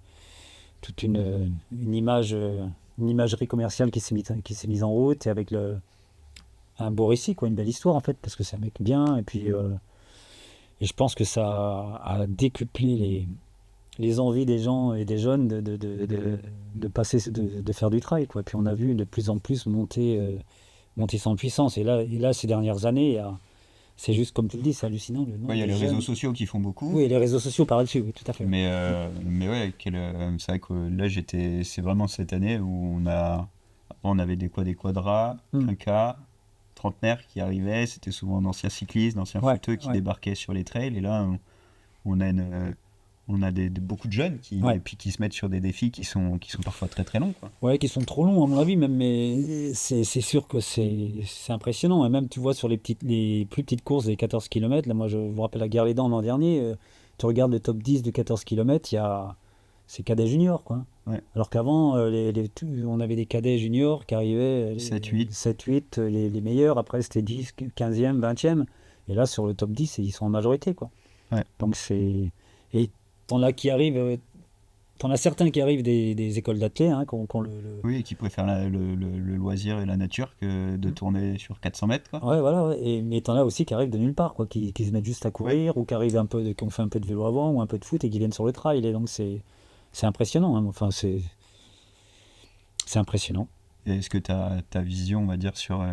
image, une imagerie commerciale qui s'est mise en route, et avec un beau récit, quoi, une belle histoire, en fait, parce que c'est un mec bien, et puis et je pense que ça a décuplé les envies des gens et des jeunes de passer, de faire du trail, quoi. Puis on a vu de plus en plus monter ça en puissance. Et là, ces dernières années, c'est juste comme tu le dis, c'est hallucinant le nombre Il y a de les jeunes. réseaux sociaux qui font beaucoup. Oui, les réseaux sociaux par dessus, oui, tout à fait. Mais ouais, c'est vrai que là, c'est vraiment cette année où on avait des quadras, un cas, trentenaires qui arrivaient, c'était souvent d'anciens cyclistes, d'anciens footeux qui débarquaient sur les trails, et là, on a on a beaucoup de jeunes Ouais. et puis qui se mettent sur des défis qui sont parfois très très longs, quoi. Ouais, qui sont trop longs à mon avis, même, mais c'est sûr que c'est impressionnant. Et même, tu vois, sur les plus petites courses des 14 km, là, moi, je vous rappelle la Guerre-les-Dents l'an dernier, tu regardes le top 10 de 14 km, c'est cadets juniors, quoi. Ouais. Alors qu'avant, on avait des cadets juniors qui arrivaient 7-8. 7-8, les meilleurs, après c'était 10, 15e, 20e, et là, sur le top 10, ils sont en majorité, quoi. Ouais. Donc et t'en as qui arrivent, t'en as certains qui arrivent des écoles d'athlètes, hein, qui ont Oui, et qui préfèrent le loisir et la nature que de tourner sur 400 mètres, quoi. Ouais, voilà, ouais. Mais t'en as aussi qui arrivent de nulle part, quoi, qui se mettent juste à courir, ou qui arrivent qui ont fait un peu de vélo avant, ou un peu de foot, et qui viennent sur le trail, et donc c'est impressionnant, hein. Enfin, c'est impressionnant. Et est-ce que ta vision, on va dire, sur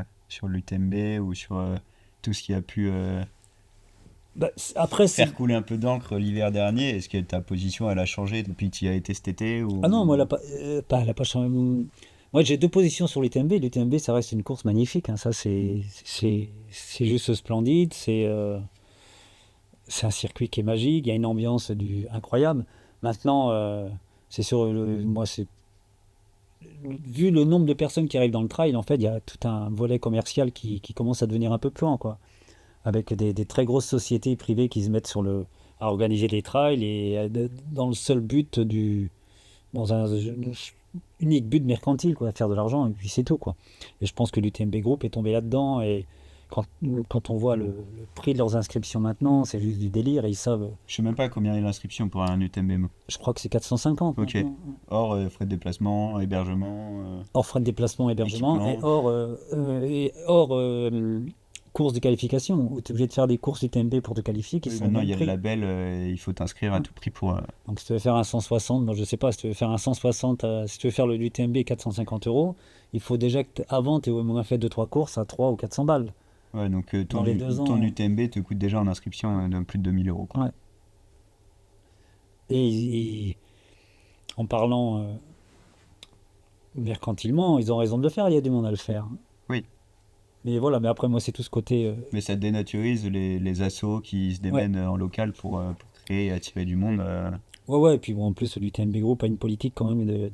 l'UTMB ou sur tout ce qui a pu Bah, après, faire couler un peu d'encre l'hiver dernier, est-ce que ta position, elle a changé depuis que tu y as été cet été ou... Ah non, moi, elle a pas changé. Moi, j'ai deux positions sur l'UTMB. L'UTMB, ça reste une course magnifique, hein. Ça, c'est juste splendide. C'est un circuit qui est magique. Il y a une ambiance incroyable. Maintenant, c'est sûr, moi, vu le nombre de personnes qui arrivent dans le trail, en fait, il y a tout un volet commercial qui commence à devenir un peu puant, quoi. Avec des très grosses sociétés privées qui se mettent à organiser des trails et dans le seul but dans un unique but mercantile, quoi, faire de l'argent, et puis c'est tout, quoi. Et je pense que l'UTMB Group est tombé là-dedans, et quand on voit le prix de leurs inscriptions maintenant, c'est juste du délire, et ils savent, Je sais même pas combien est l'inscription pour un UTMB. je crois que c'est 450 Ok. maintenant. Hors frais de déplacement, hébergement. Hors frais de déplacement, hébergement, Équipement. et hors course de qualification, où tu es obligé de faire des courses UTMB pour te qualifier, qui Oui, sont au maintenant, même il y a le prix. label, il faut t'inscrire à tout prix pour. Donc si tu veux faire un 160, moi je sais pas, si tu veux faire un 160, si tu veux faire le UTMB 450 €, il faut déjà que avant tu aies au moins fait 2-3 courses à 300 ou 400 balles. Ouais, donc Dans les 2 ans. ton UTMB te coûte déjà en inscription de plus de 2000 euros, quoi. Ouais. Et en parlant mercantilement, ils ont raison de le faire, il y a du monde à le faire. Oui. Mais voilà, mais après moi c'est tout ce côté... Mais ça dénaturise les assos qui se démènent en local pour créer et attirer du monde. Ouais, et puis bon, en plus l'UTMB Group a une politique quand même de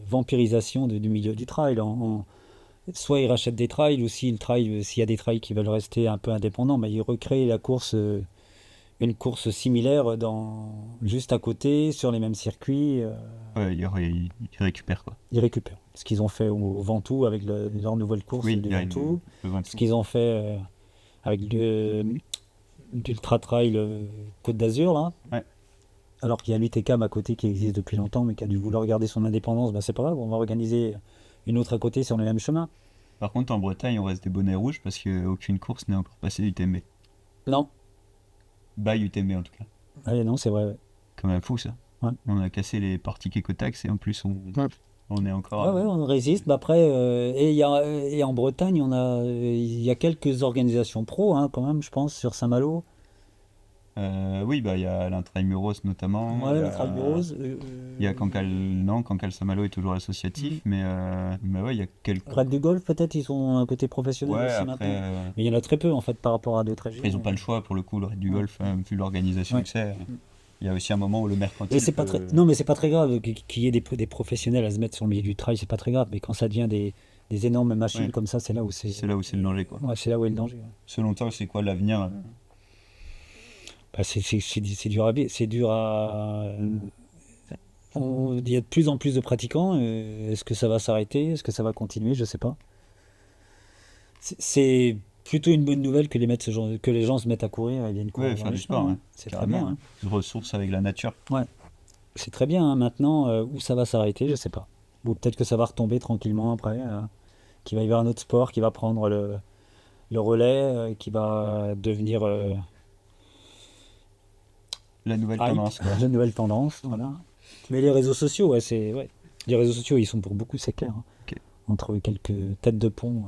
vampirisation du milieu du trail. Soit ils rachètent des trails, ou s'il y a des trails qui veulent rester un peu indépendants, mais ils recréent une course similaire juste à côté, sur les mêmes circuits. Ouais, ils récupèrent, quoi. Ils récupèrent. Ce qu'ils ont fait au Ventoux avec leur nouvelle course Oui, du il y a Ventoux, le Ventoux. ce qu'ils ont fait avec l'Ultra Trail Côte d'Azur, là. Ouais. Alors qu'il y a l'UTCAM à côté qui existe depuis longtemps, mais qui a dû vouloir garder son indépendance, ben c'est pas grave, on va organiser une autre à côté sur le même chemin. Par contre, en Bretagne, on reste des bonnets rouges parce qu'aucune course n'est encore passée UTMB. Non. By UTMB en tout cas. Allez, non, c'est vrai. Ouais. Quand même fou ça. Ouais. On a cassé les portiques écotaxes et en plus on est encore. Ouais, on résiste. Bah après, et en Bretagne, il y a quelques organisations pro, hein, quand même, je pense, sur Saint-Malo. Oui, bah il y a l'Intramuros notamment. Ouais, l'Intramuros. Il y a Cancale Saint-Malo est toujours associatif, mais ouais, il y a quelques. Red du Golf, peut-être, ils sont un côté professionnel Ouais, aussi après, maintenant. Mais il y en a très peu, en fait, par rapport à d'autres régions. Après, ils n'ont pas le choix pour le coup, le Raid du Golf, vu l'organisation Ouais. que c'est. Il y a aussi un moment où le mercantile. Et c'est pas très... Non, mais c'est pas très grave qu'il y ait des professionnels à se mettre sur le milieu du trail, c'est pas très grave. Mais quand ça devient des énormes machines Ouais. comme ça, c'est là où c'est. C'est là où c'est le danger, quoi. Ouais, c'est là où est le danger. Ouais. Selon toi, c'est quoi l'avenir Bah, c'est dur c'est dur à. Il y a de plus en plus de pratiquants. Est-ce que ça va s'arrêter? Est-ce que ça va continuer? Je sais pas. C'est plutôt une bonne nouvelle que les gens se mettent à courir et viennent courir. Ouais, dans faire les du sport, chemins, hein. hein. C'est très Carrément, bien. hein. Une ressource avec la nature. C'est très bien, hein. Maintenant, où ça va s'arrêter, je sais pas. Ou peut-être que ça va retomber tranquillement après. Qu'il va y avoir un autre sport qui va prendre le relais, qui va devenir La nouvelle hype, tendance, quoi. la nouvelle tendance. Voilà. Mais les réseaux sociaux, ouais. Les réseaux sociaux, ils sont pour beaucoup, c'est clair, hein. Ok. Entre quelques têtes de pont,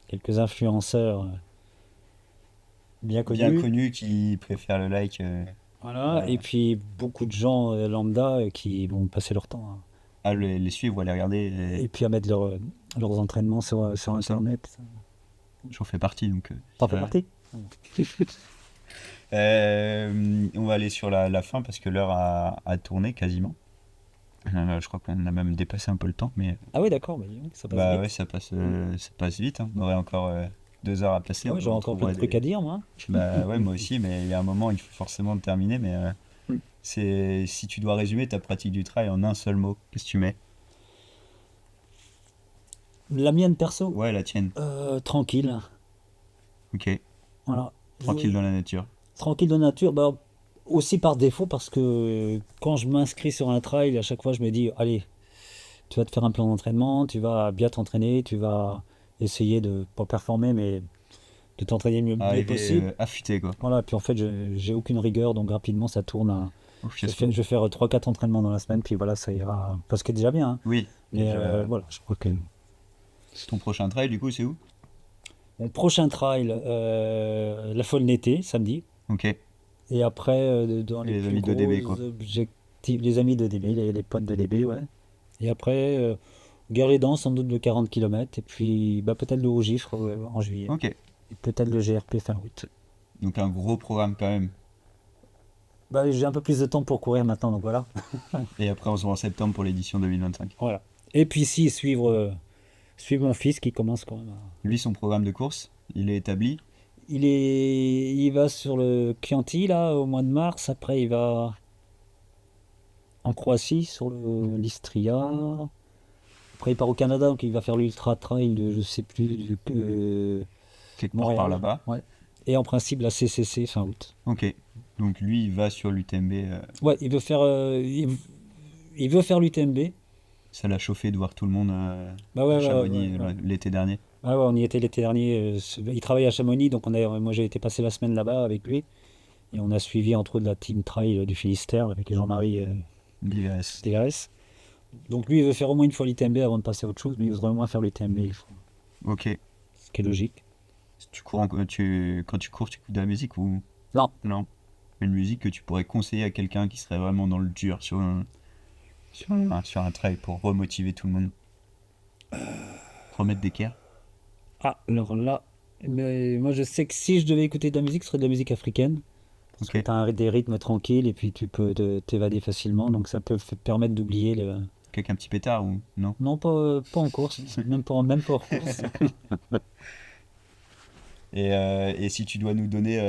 quelques influenceurs bien Bien connus. connus qui préfèrent le like. Voilà. Ouais. Et puis beaucoup de gens lambda qui vont passer leur temps À les suivre ou à les regarder. et puis à mettre leurs entraînements sur ça. Internet. J'en fais partie, donc. T'en c'est fais vrai. partie? On va aller sur la fin parce que l'heure a tourné quasiment. Je crois qu'on a même dépassé un peu le temps, mais Ah oui, d'accord, bah, dis donc, ça passe bah vite. ouais, ça passe vite. Hein. On aurait encore 2 heures à passer. Ah ouais, On j'aurais encore plein trouverait de trucs à dire, moi. Bah ouais, moi aussi, mais il y a un moment, il faut forcément terminer. Mais Mm. c'est si tu dois résumer ta pratique du trail en un seul mot, qu'est-ce que tu mets? La mienne perso, Ouais, la tienne. tranquille. Ok. Voilà. Tranquille dans la nature. Tranquille de nature, bah, aussi par défaut, parce que quand je m'inscris sur un trail, à chaque fois, je me dis, allez, tu vas te faire un plan d'entraînement, tu vas bien t'entraîner, tu vas essayer de pas performer, mais de t'entraîner le mieux Arriver possible. affûté, quoi. Voilà, puis en fait, j'ai aucune rigueur, donc rapidement, ça tourne à. Au Je vais faire 3-4 entraînements dans la semaine, puis voilà, ça ira. Parce que déjà bien, hein. Oui. Mais Déjà, voilà, je crois que. ton prochain trail, du coup, c'est où? Mon prochain trail, la Folleté, samedi. Ok. Et après, dans Et les les plus amis de DB, gros quoi. objectifs, les amis de DB, les potes de DB, ouais. Et après, Guerre-les-Dents, sans doute de 40 km. Et puis, bah, peut-être le Haut-Gifre en juillet. Ok. Et peut-être le GRP fin août. Donc un gros programme quand même. Bah, j'ai un peu plus de temps pour courir maintenant, donc voilà. Et après, on se voit en septembre pour l'édition 2025. Voilà. Et puis, si, suivre mon fils qui commence quand même à. Lui, son programme de course, il est établi. Il va sur le Chianti, là, au mois de mars. Après, il va en Croatie, sur l'Istria. Après, il part au Canada, donc il va faire l'Ultra Trail de, je sais plus, Quelque part par Montréal. là-bas. Ouais. Et en principe, la CCC fin août. Ok. Donc lui, il va sur l'UTMB. Ouais, il veut faire l'UTMB. Ça l'a chauffé de voir tout le monde Bah ouais, à ouais, ouais, Chamonix ouais. l'été dernier. Ah ouais, on y était l'été dernier. Il travaille à Chamonix, donc moi j'ai été passer la semaine là-bas avec lui. Et on a suivi entre autres la team trail du Finistère avec Jean-Marie L'IVS. DRS. Donc lui, il veut faire au moins une fois l'UTMB avant de passer à autre chose, mais il voudrait au moins faire l'UTMB, Ok. ce qui est logique. Quand tu cours, tu écoutes de la musique ou Non, non? Une musique que tu pourrais conseiller à quelqu'un qui serait vraiment dans le dur sur un trail pour remotiver tout le monde. Remettre d'équerre. ah, alors là, mais moi je sais que si je devais écouter de la musique, ce serait de la musique africaine. Parce que Ok. tu as des rythmes tranquilles et puis tu peux t'évader facilement, donc ça peut permettre d'oublier le. Quelqu'un petit pétard ou non? Non, pas en course, même pas en course. Et si tu dois nous donner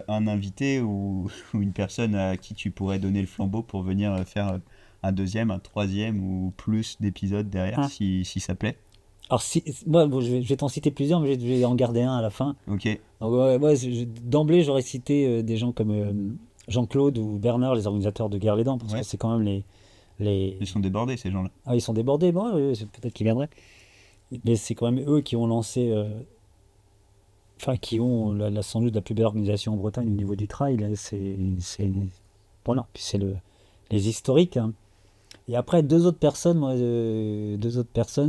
un invité ou une personne à qui tu pourrais donner le flambeau pour venir faire un deuxième, un troisième ou plus d'épisodes derrière, Ah. si ça plaît. Alors, moi, bon, je vais t'en citer plusieurs, mais je vais en garder un à la fin. Ok. Donc, ouais, d'emblée, j'aurais cité des gens comme Jean-Claude ou Bernard, les organisateurs de Guerre les Dents, parce Ouais. que c'est quand même les. Ils sont débordés ces gens-là. Ah, ils sont débordés, bon, peut-être qu'ils viendraient. Mais c'est quand même eux qui ont lancé. Enfin, qui ont sans doute la plus belle organisation en Bretagne au niveau du trail. Voilà, puis c'est les historiques, hein. Et après, deux autres personnes,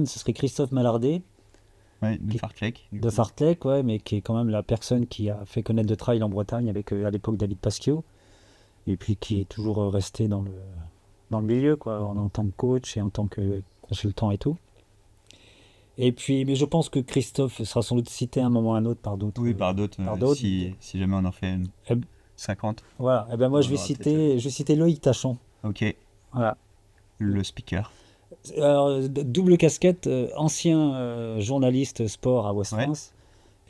ce serait Christophe Mallardet Ouais, de Qui- Fartlek. de Fartlek, ouais, mais qui est quand même la personne qui a fait connaître le trail en Bretagne avec à l'époque David Pasquio, et puis qui est toujours resté dans le milieu, quoi, en tant que coach et en tant que consultant et tout. Et puis, mais je pense que Christophe sera sans doute cité à un moment ou à un autre par d'autres. Oui, par d'autres, par d'autres. si jamais on en fait Eh, 50. Voilà, et ben moi On je vais aura peut-être, citer Loïc Tachon. Ok, Voilà. le speaker. Alors, double casquette, ancien journaliste sport à Ouest Ouais. France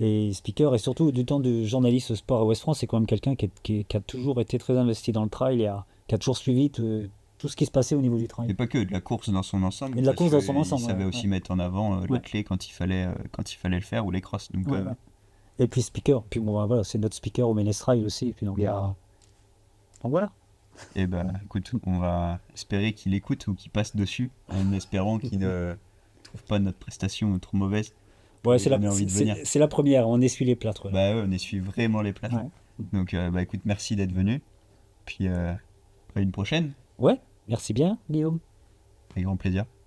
et speaker, et surtout du temps de journaliste sport à Ouest France, c'est quand même quelqu'un qui a toujours été très investi dans le trail et qui a toujours suivi tout ce qui se passait au niveau du Et trail. pas que, de la course dans son ensemble. Et de la parce course dans que son ensemble, Il savait ouais, aussi ouais. mettre en avant la Ouais. clé quand il fallait le faire ou les crosses. Donc, Ouais, ouais. Et puis speaker, puis bon, voilà, c'est notre speaker au Ménestrail aussi, et puis donc, donc voilà. et ben, écoute, on va espérer qu'il écoute ou qu'il passe dessus, en espérant qu'il ne trouve pas notre prestation trop mauvaise. Ouais, Et c'est la, donner envie de venir. c'est la première, on essuie les plâtres là. Bah ouais, on essuie vraiment les places. Ouais. Donc, bah écoute, merci d'être venu. Puis, à une prochaine, Ouais, merci bien, Guillaume. avec grand plaisir.